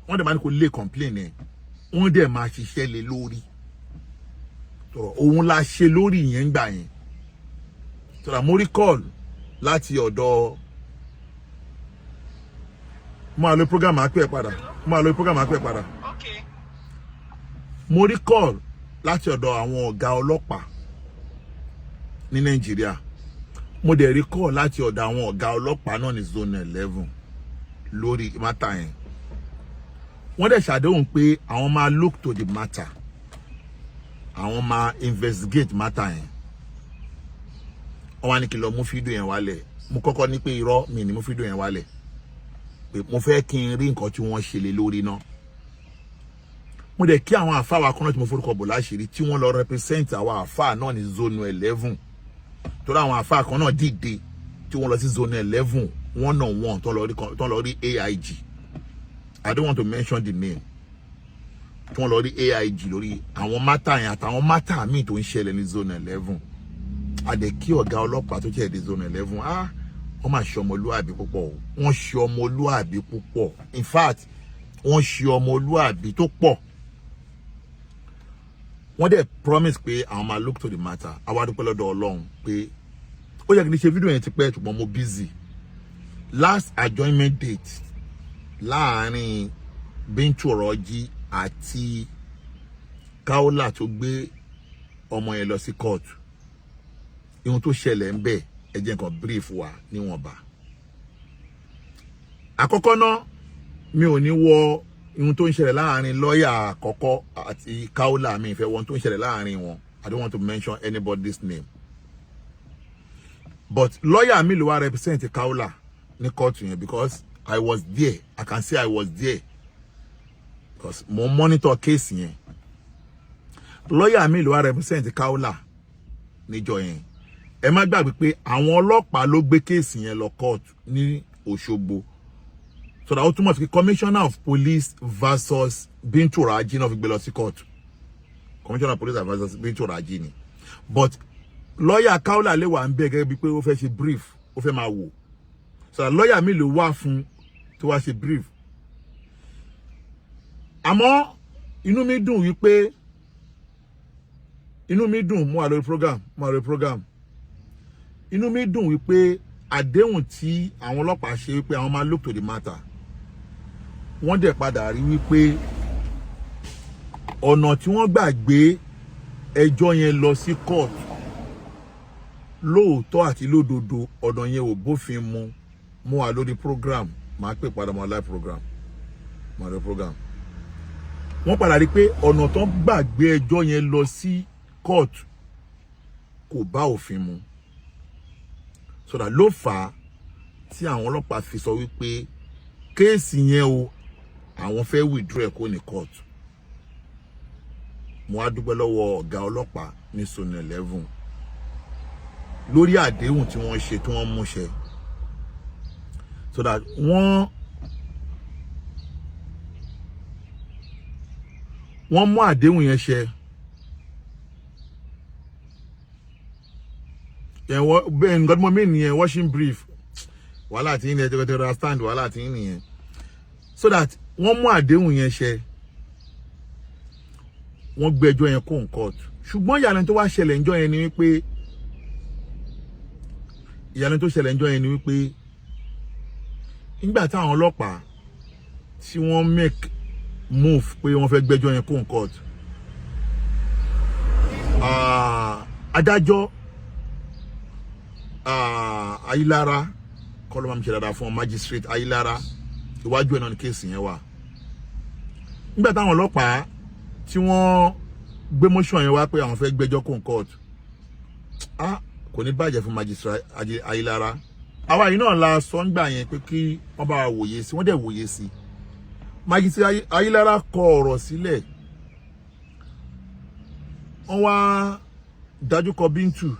wọ́n dẹ̀ máa ní kó lè complain ẹ̀ wọ́n dẹ̀ máa ṣiṣẹ́ lé lórí tọ̀rọ̀ òun la ṣe lórí yẹn gbà yẹn tọ̀rọ̀ mo rí call láti ọ̀dọ̀ máa lo program àpẹ́ padà mo rí call láti ọ̀dọ̀ àwọn ọ̀gá ọlọ́pàá ní Nàìjíríà mo dẹ̀ rí call láti ọ̀dọ̀ àwọn ọ̀gá ọlọ́pàá náà ní Zone 11 lórí matter yẹn wọ́n dẹ̀ ṣàdéhùn pé àwọn máa look to the matter àwọn máa investigate matter yẹn wọ́n wá ní kí n lọ mú fídíò yẹn wálẹ̀ mo kọ́kọ́ ní pé irọ́ mi ní mú fídíò yẹn wálẹ̀ pé mo fẹ́ kí n rí nǹkan tí wọ́n ṣe lé lórí náà mo dẹ̀ kí àwọn àfáà wa kan náà tí mo forúkọ bò láṣìírí tí wọ́n lọ represent àwọn àfáà náà ní Zone 11 torí àwọn àfáà kan náà dìde tí wọ́n lọ sí Zone 11 1-on-1 tó lọ rí AIG I don't want to mention the name tí wọ́n lọ rí AIG lórí àwọn mátà yẹn àtàwọn mátà míì tó ń ṣẹlẹ̀ ní Zone 11 àdẹ̀kí ọ̀gá ọlọ́pàá tó ṣẹlẹ̀ ní Zone 11 wọ́n máa ṣe ọmọlúàbí púpọ̀ o wọ́n ṣe ọmọlúàbí púpọ̀ in fact wọ́n ṣe ọmọlúàbí tó pọ̀ wọ́n dẹ̀ promise pé àwọn máa look to the matter àwa dúpẹ́ lọ́dọ̀ Ọlọ́run pé ó yẹ kí n ṣe fídíò yẹn ti pẹ́ ṣùgbọ́n mo busy last adjournment date láàárín Bintu Raji àti Kaula tó gbé ọmọ yẹn lọ sí court ihun tó ṣẹlẹ̀ ń bẹ ẹ jẹ́ nǹkan brief wa níwọ̀nba. Àkọ́kọ́ náà mi ò ní wọ ihun tó ń ṣẹlẹ̀ láàrin lọ́ọ̀yà àkọ́kọ́ àti Kaula. Mi ìfẹ́ wọn tó ń ṣẹlẹ̀ láàrin wọn. I don't want to mention anybody's name. But lawyer mi ló wá represent Kaula ní court yẹn because I was there. I can say I was there because mo monitor case yẹn. Lawyer mi ló wá represent Kaula níjọ́ yẹn. Ẹ má gbàgbé pé àwọn ọlọ́pàá ló gbé case yẹn lọ court ní Òṣogbo. So that ultimately commissioner of police versus Bintu Raji náà fi gbé lọ sí court. Commissioner of police versus Bintu Raji ni. But lawyer Kaula lè wà ń bẹ̀ gẹ́gẹ́ bí pé ó fẹ́ ṣe brief, ó fẹ́ máa wò. So lawyer mi ló wà fún tó wá ṣe brief. Àmọ́ inú mi dùn wípé mo wà lórí program. Inú mi dùn wípé àdéhùn tí àwọn ọlọ́pàá ṣe wípé àwọn máa look to the matter. Wọ́n dẹ̀ padà rí wípé ọ̀nà tí wọ́n gbà gbé ẹjọ́ yẹn lọ sí court lóòótọ́ àti lódodo ọ̀nà yẹn ò bófin mu. Mo wà lórí program, máa pè padà mọ́ live program. Wọ́n padà rí pé ọ̀nà tó gbà gbé ẹjọ́ yẹn lọ sí court kò bá òfin mu. So that ló fà á tí àwọn ọlọ́pàá fi sọ wípé kéèsì yẹn o àwọn fẹ́ withdraw kó ní court. Mo á dúpẹ́ lọ́wọ́ ọ̀gá ọlọ́pàá ní Zone 11 lórí àdéhùn tí wọ́n ṣe tí wọ́n mú ṣẹ. So that wọ́n mú àdéhùn yẹn ṣẹ. Bẹ́ẹ̀ nǹkan tí mo mean nìyẹn, washing brief. Wàhálà tí ní ẹjọ́ tẹ́tẹ́ stand wàhálà tí nìyẹn. So that wọ́n mú àdéhùn yẹn ṣẹ. Wọ́n gbé ẹjọ́ yẹn kó in court. Ṣùgbọ́n ìyàlẹ́nu tó ṣẹlẹ̀ ńjọ́ yẹn ni wípé nígbà táwọn ọlọ́pàá tí wọ́n make move pé wọ́n fẹ́ gbẹ́jọ́ yẹn kó in court. Adájọ́ Ayilara kọ́ ló máa ń ṣe dáadáa fún magistrate Ayilara iwájú ẹ̀ náà ní kéèsì yẹn wà. Nígbà táwọn ọlọ́pàá tí wọ́n gbé motion yẹn wá pé àwọn fẹ́ gbẹ́jọ́ kó in court, kò ní bàjẹ́ fún magistrate Ayilara. Àwa yìí náà la sọ ńgbà yẹn pé kí wọ́n bá wòye sí, wọ́n dẹ̀ wòye sí. Magistrate Ayilara kọ ọ̀rọ̀ sílẹ̀. Wọ́n wá dájú kọ Bintu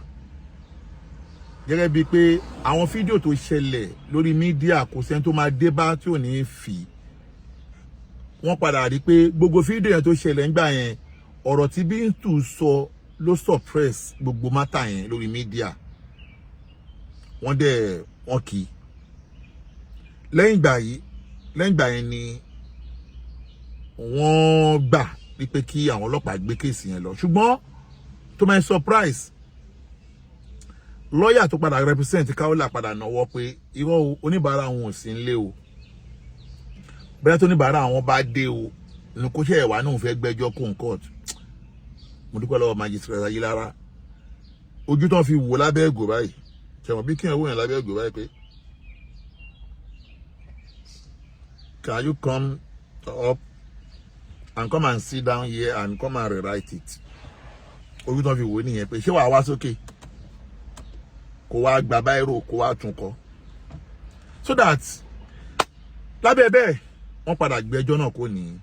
gẹ́gẹ́ bíi pé àwọn fídíò tó ṣẹlẹ̀ lórí mídíà kò sẹ́ni tó máa dé bá tí ò ní fi. Wọ́n padà rí pé gbogbo fídíò yẹn tó ṣẹlẹ̀ ńgbà yẹn ọ̀rọ̀ tí Bintu sọ ló suppress gbogbo mátà yẹn lórí mídíà. Wọ́n kì í. Lẹ́yìn ìgbà yẹn ni wọ́n gbà wípé kí àwọn ọlọ́pàá gbé kéèsì yẹn lọ. Ṣùgbọ́n to my surprise, lọ́yà tó padà represent Kaula padà náwó pé irọ́ oníbàárà wọn ò sí nílé o. Bẹ́ẹ̀ tó oníbàárà àwọn bá dé o ní kó ṣe ẹ̀wà náà fẹ́ gbẹ́jọ́ kó in court. Mo dúpẹ́ lọ́wọ́ magistrate Ayilara. Ojú tán fi wò lábẹ́ ẹ̀gò báyìí. Ṣẹ̀wọ̀n bí kí ẹ̀ wò yẹn lábẹ́ ẹ̀gò báyìí pé can you come up and come and sit down here and come and rewrite it. Ojú tán fi wò nìyẹn pé ṣé wàá wá sókè kó wá gba báírò kó wá tún kọ. So that lábẹ́ bẹ́ẹ̀ wọ́n padà gbé ẹjọ́ náà kó ní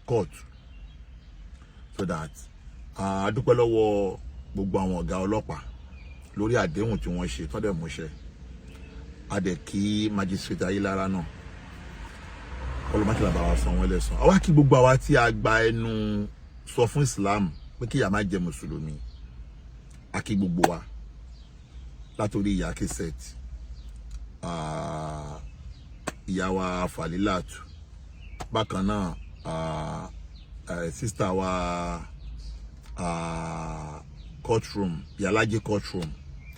court. So that a dúpẹ́ lọ́wọ́ gbogbo àwọn ọ̀gá ọlọ́pàá lórí àdéhùn tí wọ́n ṣe tán dẹ̀ múṣẹ. A dẹ̀ kí magistrate Ayilara náà kọlọmọkìlá bá wa san wọ́n lẹ́san. Àwa kí gbogbo àwa tí a gba ẹnu sọ fún Islam pé kí ìyà má jẹ mùsùlùmí. A kí gbogbo wa látòrí ìyá Kẹsẹ̀t, ìyá wa Falilatu, bákan náà sister wa courtroom, Yalaje courtroom,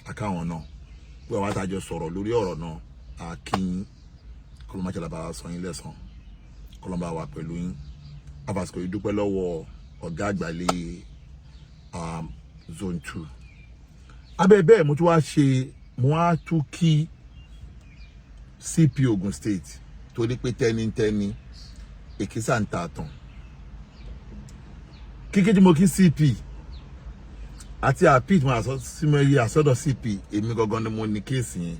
akáwọn náà pé àwọn àtàjọ sọ̀rọ̀ lórí ọ̀rọ̀ náà. A kí kọlọmọkìlá bá wa san yín lẹ́san, kọlọmọba wa pẹ̀lú yín. Àfàsìkò yìí dúpẹ́ lọ́wọ́ ọ̀gá àgbàlẹ̀ Zone 2 abẹ́ bẹ́ẹ̀ mo tún wá ṣe mo wá tún kí CP Ogun State torí pé tẹ́nitẹ́ni èkìsà ń ta àtàn kíkí tí mo kí CP àti àpít mo àsọdọ̀ CP èmi gangan ni mo ní kéèsì yẹn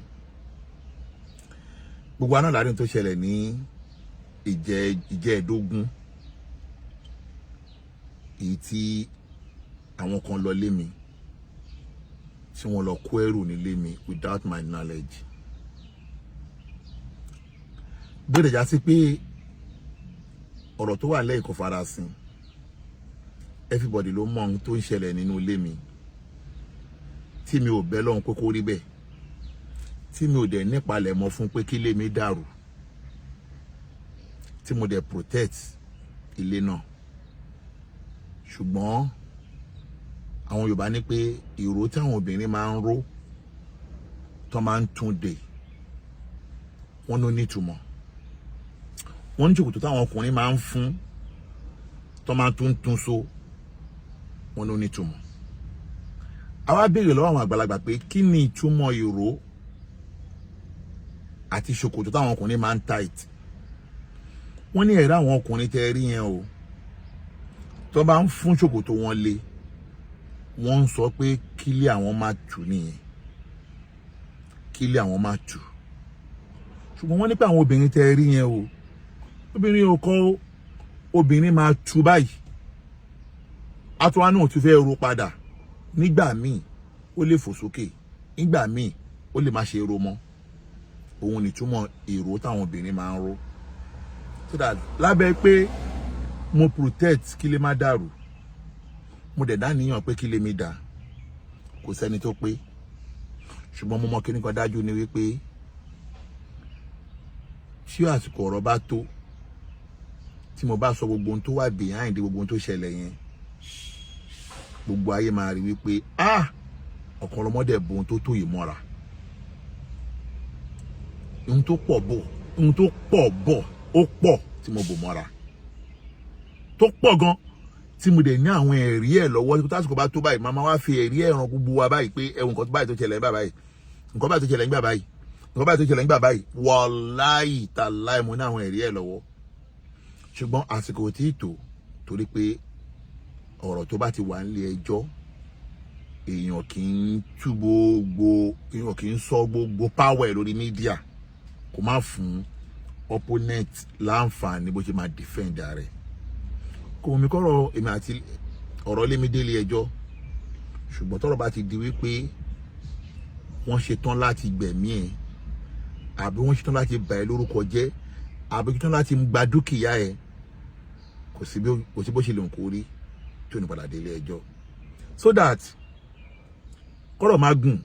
gbogbo àná láàrin tó ṣẹlẹ̀ ní ìjẹ́ẹ̀dógún èyí tí àwọn kan lọ lé mi tí wọ́n lọ kó ẹrù nílé mi without my knowledge bẹ́ẹ̀ já sí pé ọ̀rọ̀ tó wà lẹ́yìn kò farasin everybody ló mọ ohun tó ń ṣẹlẹ̀ nínú ilé mi tí mi ò bẹ́ lọ́hùn pé kó rí bẹ́ẹ̀ tí mi ò dẹ̀ nípalẹ̀ mọ́ fún pé kí ilé mi dàrú tí mo dẹ̀ protect ilé náà ṣùgbọ́n àwọn Yorùbá ní pé ìró tí àwọn obìnrin máa ń ró tó máa ń tún dè wọ́n ló nítumọ̀ wọ́n ní ṣòkòtò táwọn ọkùnrin máa ń fún tó máa ń tún so wọ́n ló nítumọ̀ àwa béèrè lọ́wọ́ àwọn àgbàlagbà pé kí ni ìtumọ̀ ìró àti ṣòkòtò táwọn ọkùnrin máa ń tight wọ́n ní ẹ̀rọ àwọn ọkùnrin tẹ́ rí yẹn o tó bá ń fún ṣòkòtò wọn lé wọ́n ń sọ pé kílé àwọn máa tù nìyẹn kílé àwọn máa tù ṣùgbọ́n wọ́n ní pé àwọn obìnrin tẹ́ rí yẹn o obìnrin ò kọ́ obìnrin máa tù báyìí àtúwá náà tún fẹ́ ro padà nígbà míì ó lè fò sókè nígbà míì ó lè má ṣe ro mọ́ òun nìtúmọ̀ ìró táwọn obìnrin máa ń ró so that lábẹ́ pé mo protect kí lè má dàrú mo dẹ̀ dá níyàn pé kí lè mi dà kò sẹ́ni tó pé ṣùgbọ́n mo mọ kíní kan dájú ni wípé tí àsìkò ọ̀rọ̀ bá tó tí mo bá sọ gbogbo ohun tó wà behind gbogbo ohun tó ṣẹlẹ̀ yẹn gbogbo ayé máa rí wípé ọ̀kan ọlọ́mọdé bo ohun tó tó yìí mọ́ra ohun tó pọ̀ bọ̀ ó pọ̀ tí mo bò mọ́ra tó pọ̀ gan tí mo dẹ̀ ní àwọn ẹ̀rí ẹ̀ lọ́wọ́ tí tásìkò bá tó báyìí máa wá fi ẹ̀rí ẹ̀ ràn gbogbo wa báyìí pé ẹ̀wọ̀n nǹkan tó báyìí tó ṣẹlẹ̀ nígbà báyìí nǹkan báyìí tó ṣẹlẹ̀ nígbà báyìí nǹkan báyìí tó ṣẹlẹ̀ nígbà báyìí wàláhì tàláhì mo ní àwọn ẹ̀rí ẹ̀ lọ́wọ́ ṣùgbọ́n àsìkò tí ì tó torí pé ọ̀rọ̀ tó bá ti wà nílé ẹjọ́ èèyàn kì í tú gbogbo èèyàn kì í sọ gbogbo power lórí mídíà kó má fún opponent láǹfààní bó ṣe máa defend rẹ̀ kò mí kọ́rọ̀ èmi àti ọ̀rọ̀ lémi délé ẹjọ́ ṣùgbọ́n tọ́rọ̀ bá ti di wípé wọ́n ṣetán láti gbẹ̀mí ẹ̀ àbí wọ́n ṣetán láti bà ẹ́ lórúkọ jẹ́ àbí ṣetán láti gba dúkìá ẹ̀ kò sí bó ṣe lè kó rí tí ò ní padà délé ẹjọ́ so that kọ́rọ̀ má gùn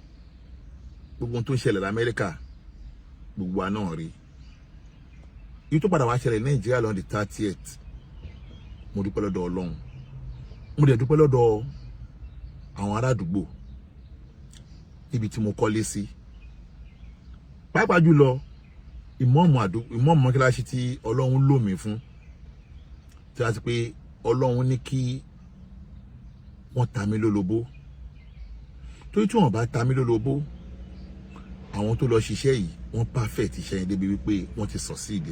gbogbo ohun tó ń ṣẹlẹ̀ l'Amẹ́ríkà gbogbo wa náà rí yìí tó padà wá ṣẹlẹ̀ ní Nàìjíríà lọ́n the 30th mo dúpẹ́ lọ́dọ̀ Ọlọ́run mo dẹ̀ dúpẹ́ lọ́dọ̀ àwọn ará àdúgbò níbi tí mo kọ́lé sí pàápàá jùlọ ìmọ̀ọ́mù mọ́kíláṣí tí Ọlọ́run lò mí fún tí a ti pé Ọlọ́run ní kí wọ́n ta mí lólobó torí tí wọ́n bá ta mí lólobó àwọn tó lọ ṣiṣẹ́ yìí wọ́n perfect iṣẹ́ yẹn débi wípé wọ́n ti succeed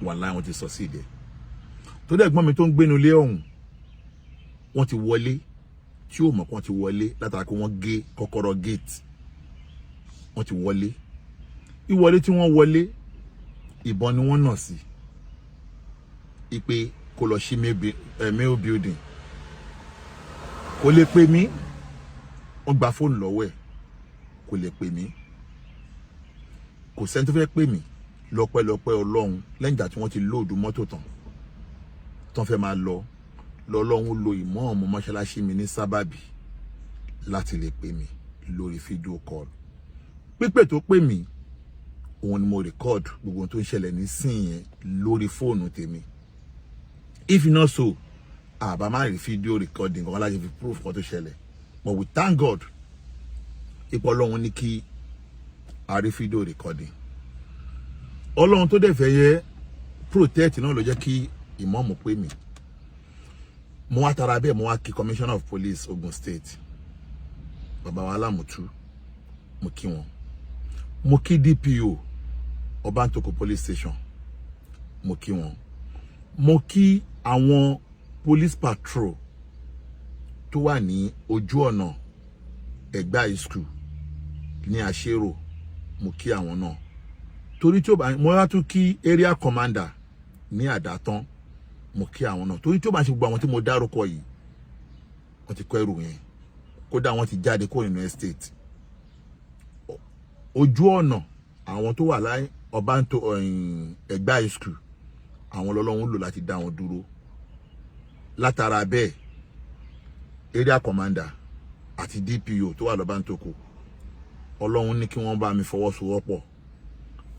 wàláhì wọ́n ti succeed tó dẹ̀ gbọ́n mi tó ń gbénu lé ọ̀hún wọ́n ti wọlé tí ó mọ̀ pé wọ́n ti wọlé látara pé wọ́n gé kọ́kọ́rọ́ gate wọ́n ti wọlé ìwọlé tí wọ́n wọlé ìbọn ni wọ́n nà sí ipe kó lọ sí mail building kò lè pè mí wọ́n gba fóònù lọ́wọ́ ẹ̀ kò lè pè mí kò sẹ́ni tó fẹ́ pè mí lọ́pẹ́lọpẹ́ Ọlọ́run lẹ́yìn ìgbà tí wọ́n ti lóòdù mọ́tò tán fẹ́ máa lọ lọ́lọ́run lo ìmọ̀ọ́mù mọ́ṣáláṣí mi ní sábàbí láti lè pè mí lórí fídíò call pípè tó pè mí òun ni mo record gbogbo ohun tó ń ṣẹlẹ̀ ní sìn yẹn lórí fóònù tèmi if not so àbá má rí fídíò recording kan láti fi proof kan tó ṣẹlẹ̀ but we thank God ipò Ọlọ́run ní kí a rí fídíò recording Ọlọ́run tó dẹ̀ fẹ́ yẹ protect náà ló jẹ́ kí ìmọ̀ọ́mù pè mí mo wá tara bẹ́ẹ̀ mo wá kí commissioner of police Ogun State bàbá wa Alámùtú mo kí wọn, mo kí DPO Ọbántòkò police station mo kí wọn, mo kí àwọn police patrol tó wà ní ojú ọ̀nà Ẹ̀gbá high school ní Àṣérò mo kí àwọn náà, torí tí ó bá mo wá tún kí area commander ní Àdátán mo kí àwọn náà, torí tí ó bá ṣe gbogbo àwọn tí mo dárúkọ yìí wọ́n ti kó ẹrù yẹn kódà wọ́n ti jáde kó nínú estate. Ojú ọ̀nà àwọn tó wà láì Ẹ̀gbá high school àwọn lọ́lọ́run lò láti dá wọn dúró. Látara bẹ́ẹ̀ area commander àti DPO tó wà l'Ọbántòkò Ọlọ́run ní kí wọ́n bá mi fọwọ́sowọ́pọ̀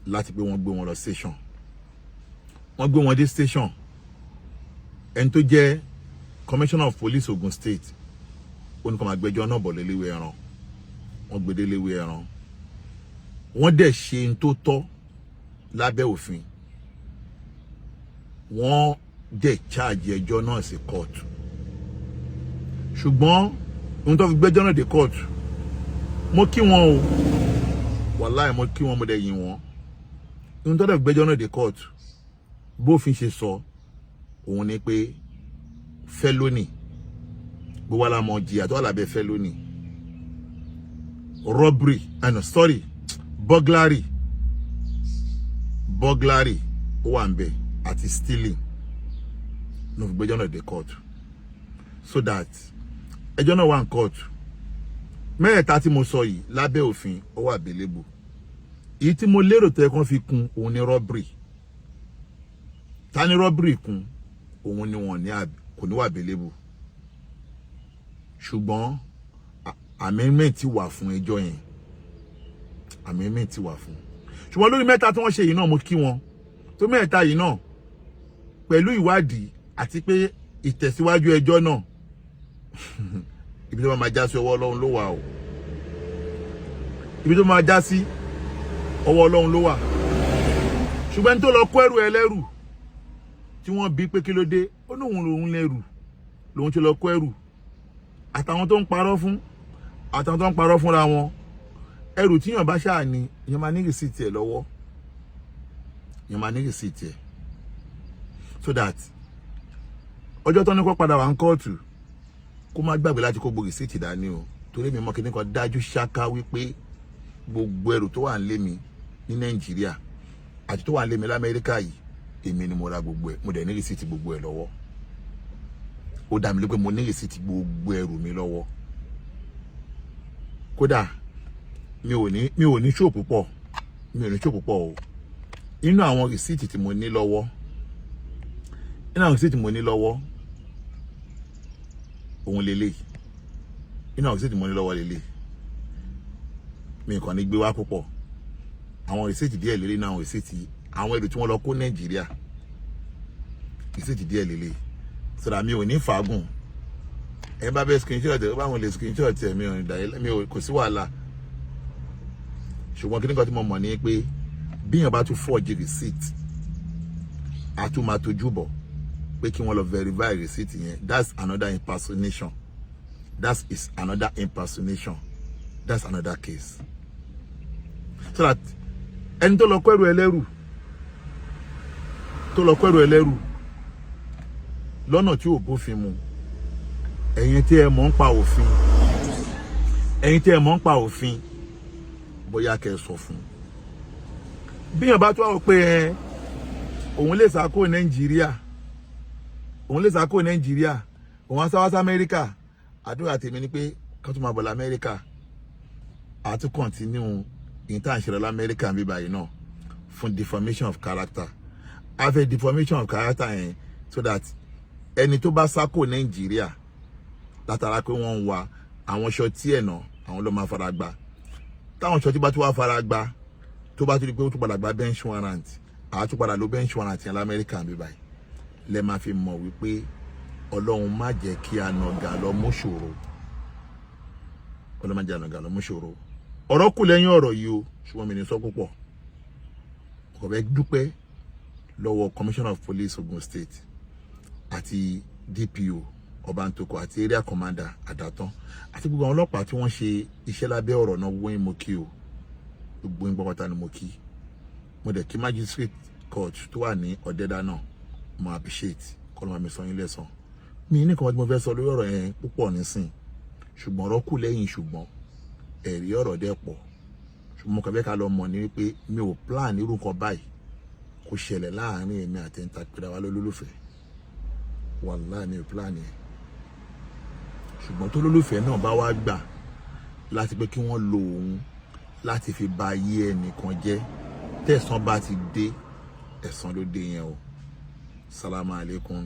láti pé wọ́n gbé wọn lọ station. Wọ́n gbé wọn dé station. Ẹni tó jẹ́ commissioner of police Ogun State ó ní kó máa gbẹ́jọ́ náà bọ̀ léléwé ẹran. Wọ́n gbé dé léwé ẹran. Wọ́n dẹ̀ ṣe n tó tọ́ lábẹ́ òfin. Wọ́n dẹ̀ charge ẹjọ́ náà sí court. Ṣùgbọ́n ohun tó fi gbẹ́jọ́ náà dé court mo kí wọn o, wàláhì mo kí wọn, mo dẹ̀ yìn wọn. Ohun tó dẹ̀ fi gbẹ́jọ́ náà dé court bófin ṣe sọ òun ni pé felony gbogbo wa la mọ̀ jìyà tó wà lábẹ́ felony, robbery burglary ó wà ńbẹ̀ àti stealing no fi gbẹ́jọ́ náà dé court, so that ẹjọ́ náà wà ní court. Mẹ́ẹ̀ta tí mo sọ yìí lábẹ́ òfin ó wà available. Èyí tí mo lérò tó yẹ kán fi kún òun ni robbery. Ta ni robbery kún òun ni wọ́n ní kò ní wà available. Ṣùgbọ́n amendment wà fún ẹjọ́ yẹn. Amendment wà fún. Ṣùgbọ́n lórí mẹ́ta tí wọ́n ṣe yìí náà mo kí wọn. Tó mẹ́ta yìí náà pẹ̀lú ìwádìí àti pé ìtẹ̀síwájú ẹjọ́ náà ibi tó máa já sí ọwọ́ Ọlọ́run ló wà o. Ibi tó máa já sí ọwọ́ Ọlọ́run ló wà. Ṣùgbọ́n tó lọ kó ẹrù ẹlẹ́rù tí wọ́n bí pé kí ló dé ó ní òun lòun lẹ́rù lòun ti lọ kó ẹrù. Àtàwọn tó ń parọ́ fún àtàwọn tó ń parọ́ fúnra wọn. Ẹrù tí yàn bá ṣáà ní yàn máa ní rìsíìtì ẹ̀ lọ́wọ́. Yàn máa ní rìsíìtì ẹ̀. So that ọjọ́ tó ní kó padà wá ń kóòtù kó má gbàgbé láti kó gbogbo rìsíìtì dání o, torí mi mọ̀ kíní kan dájú ṣáká wípé gbogbo ẹrù tó wà ń lé mi ní Nàìjíríà àti tó wà ń lé mi l'Amẹ́ríkà yìí èmi ni mo ra gbogbo ẹ̀, mo dẹ̀ ní rìsíìtì gbogbo ẹ̀ lọ́wọ́. Ó dá mi lójú pé mo ní rìsíìtì gbogbo ẹrù mi lọ́wọ́. Kódà mi ò ní show púpọ̀ o. Inú àwọn rìsíìtì tí mo ní lọ́wọ́ òun lélẹ̀. Inú àwọn rìsíìtì tí mo ní lọ́wọ́ lélẹ̀. Mi kàn ní gbé wá púpọ̀. Àwọn rìsíìtì díẹ̀ lélẹ̀ náà, àwọn rìsíìtì àwọn ẹrù tí wọ́n lọ kó Nàìjíríà. Rìsíìtì díẹ̀ lélẹ̀. Sọ̀rọ̀ mi ò ní fàágùn. Ẹ bá bẹ́ screenshot ẹ bá wọn lè screenshot ẹ mi ò ní dàí mi ò kò sí wàhálà. Ṣùgbọ́n kíní kan tí mo mọ̀ ni pé bí èèyàn bá tún forge receipt a tún máa tójú bọ̀ pé kí wọ́n lọ verify receipt yẹn. That's another impersonation. That's another case. So that ẹni tó lọ kó ẹrù ẹlẹ́rù lọ́nà tí ò bófin mu, ẹ̀yin tí ẹ mọ̀ ń pa òfin bóyá kẹ́ sọ fún. Bí èèyàn bá tó wá pé òun lè sá kúrò Nàìjíríà òun á sá wá sí Amẹ́ríkà, àdúrà tèmi ni pé kán tún máa bọ̀ l'Amẹ́ríkà a tún continue in tá à ń ṣe lọ l'Amẹ́ríkà bí báyìí náà fún defamation of character. A fẹ́ defamation of character yẹn so that ẹni tó bá sá kúrò Nàìjíríà látara pé wọ́n ń wa àwọn ṣọtí ẹ̀ náà àwọn ló máa fara gbá. Táwọn ṣọtí bá tún wá fara gbá tó bá tún di pé ó tún padà gba bench warrant àá tún padà lo bench warrant yẹn l'Amẹ́ríkà bí báyìí lẹ máa fi mọ̀ wípé Ọlọ́run má jẹ́ kí ànàgà lọ mú ṣòro. Ọlọ́run má jẹ́ ànàgà lọ mú ṣòro. Ọ̀rọ̀ kù lẹ́yìn ọ̀rọ̀ yìí o, ṣùgbọ́n mi ní sọ púpọ̀. Kò fẹ́ dúpẹ́ lọ́wọ́ Commissioner of Police Ogun State àti DPO Ọbántòkò àti area commander Àdàtán àti gbogbo àwọn ọlọ́pàá tí wọ́n ṣe iṣẹ́ lábẹ́ ọ̀rọ̀ náà gbogbo yín mo kí o gbogbo yín pátá ni mo kí mo dẹ̀ kí magistrate court tó wà ní Ọ̀dẹ́dá náà mo appreciate kọ́ ló máa mi sọ yín lẹ́san mi ní kan tí mo fẹ́ sọ lórí ọ̀rọ̀ yẹn púpọ̀ nísìn ṣùgbọ́n ọ̀rọ̀ kù lẹ́yìn ṣùgbọ́n ẹ̀rí ọ̀rọ̀ dẹ̀ pọ̀ ṣùgbọ́n mo kàn fẹ́ ká lọ mọ̀ ní wípé mi ò plan irú nǹkan báyìí kò ṣẹlẹ̀ láàrin èmi àti ẹ̀ńtà pẹ̀lú wa lólùfẹ́ wàláhì mi ò plan yẹn ṣùgbọ́n tó lólùfẹ́ náà bá wá gbà láti pé kí wọ́n lo òun láti fi ba ayé ẹnìkan jẹ́ tẹ̀sán bá ti dé ẹ̀san ló dé yẹn o salamu alaikum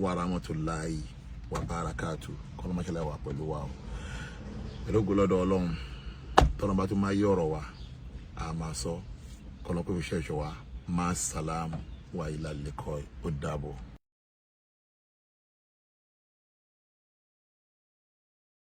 wa rahmatulahi wa barakatu kọlọmọṣẹlẹ wà pẹ̀lú wa o pẹ̀lú ògbólọ́dọ̀ Ọlọ́run tọ́nà bá tún máa yí ọ̀rọ̀ wa a máa sọ kọlọmọkọ fi ṣẹ̀ṣọ́ wa máa sàlámù wa ilà lẹ́kọ̀ọ́ ó dàbọ̀.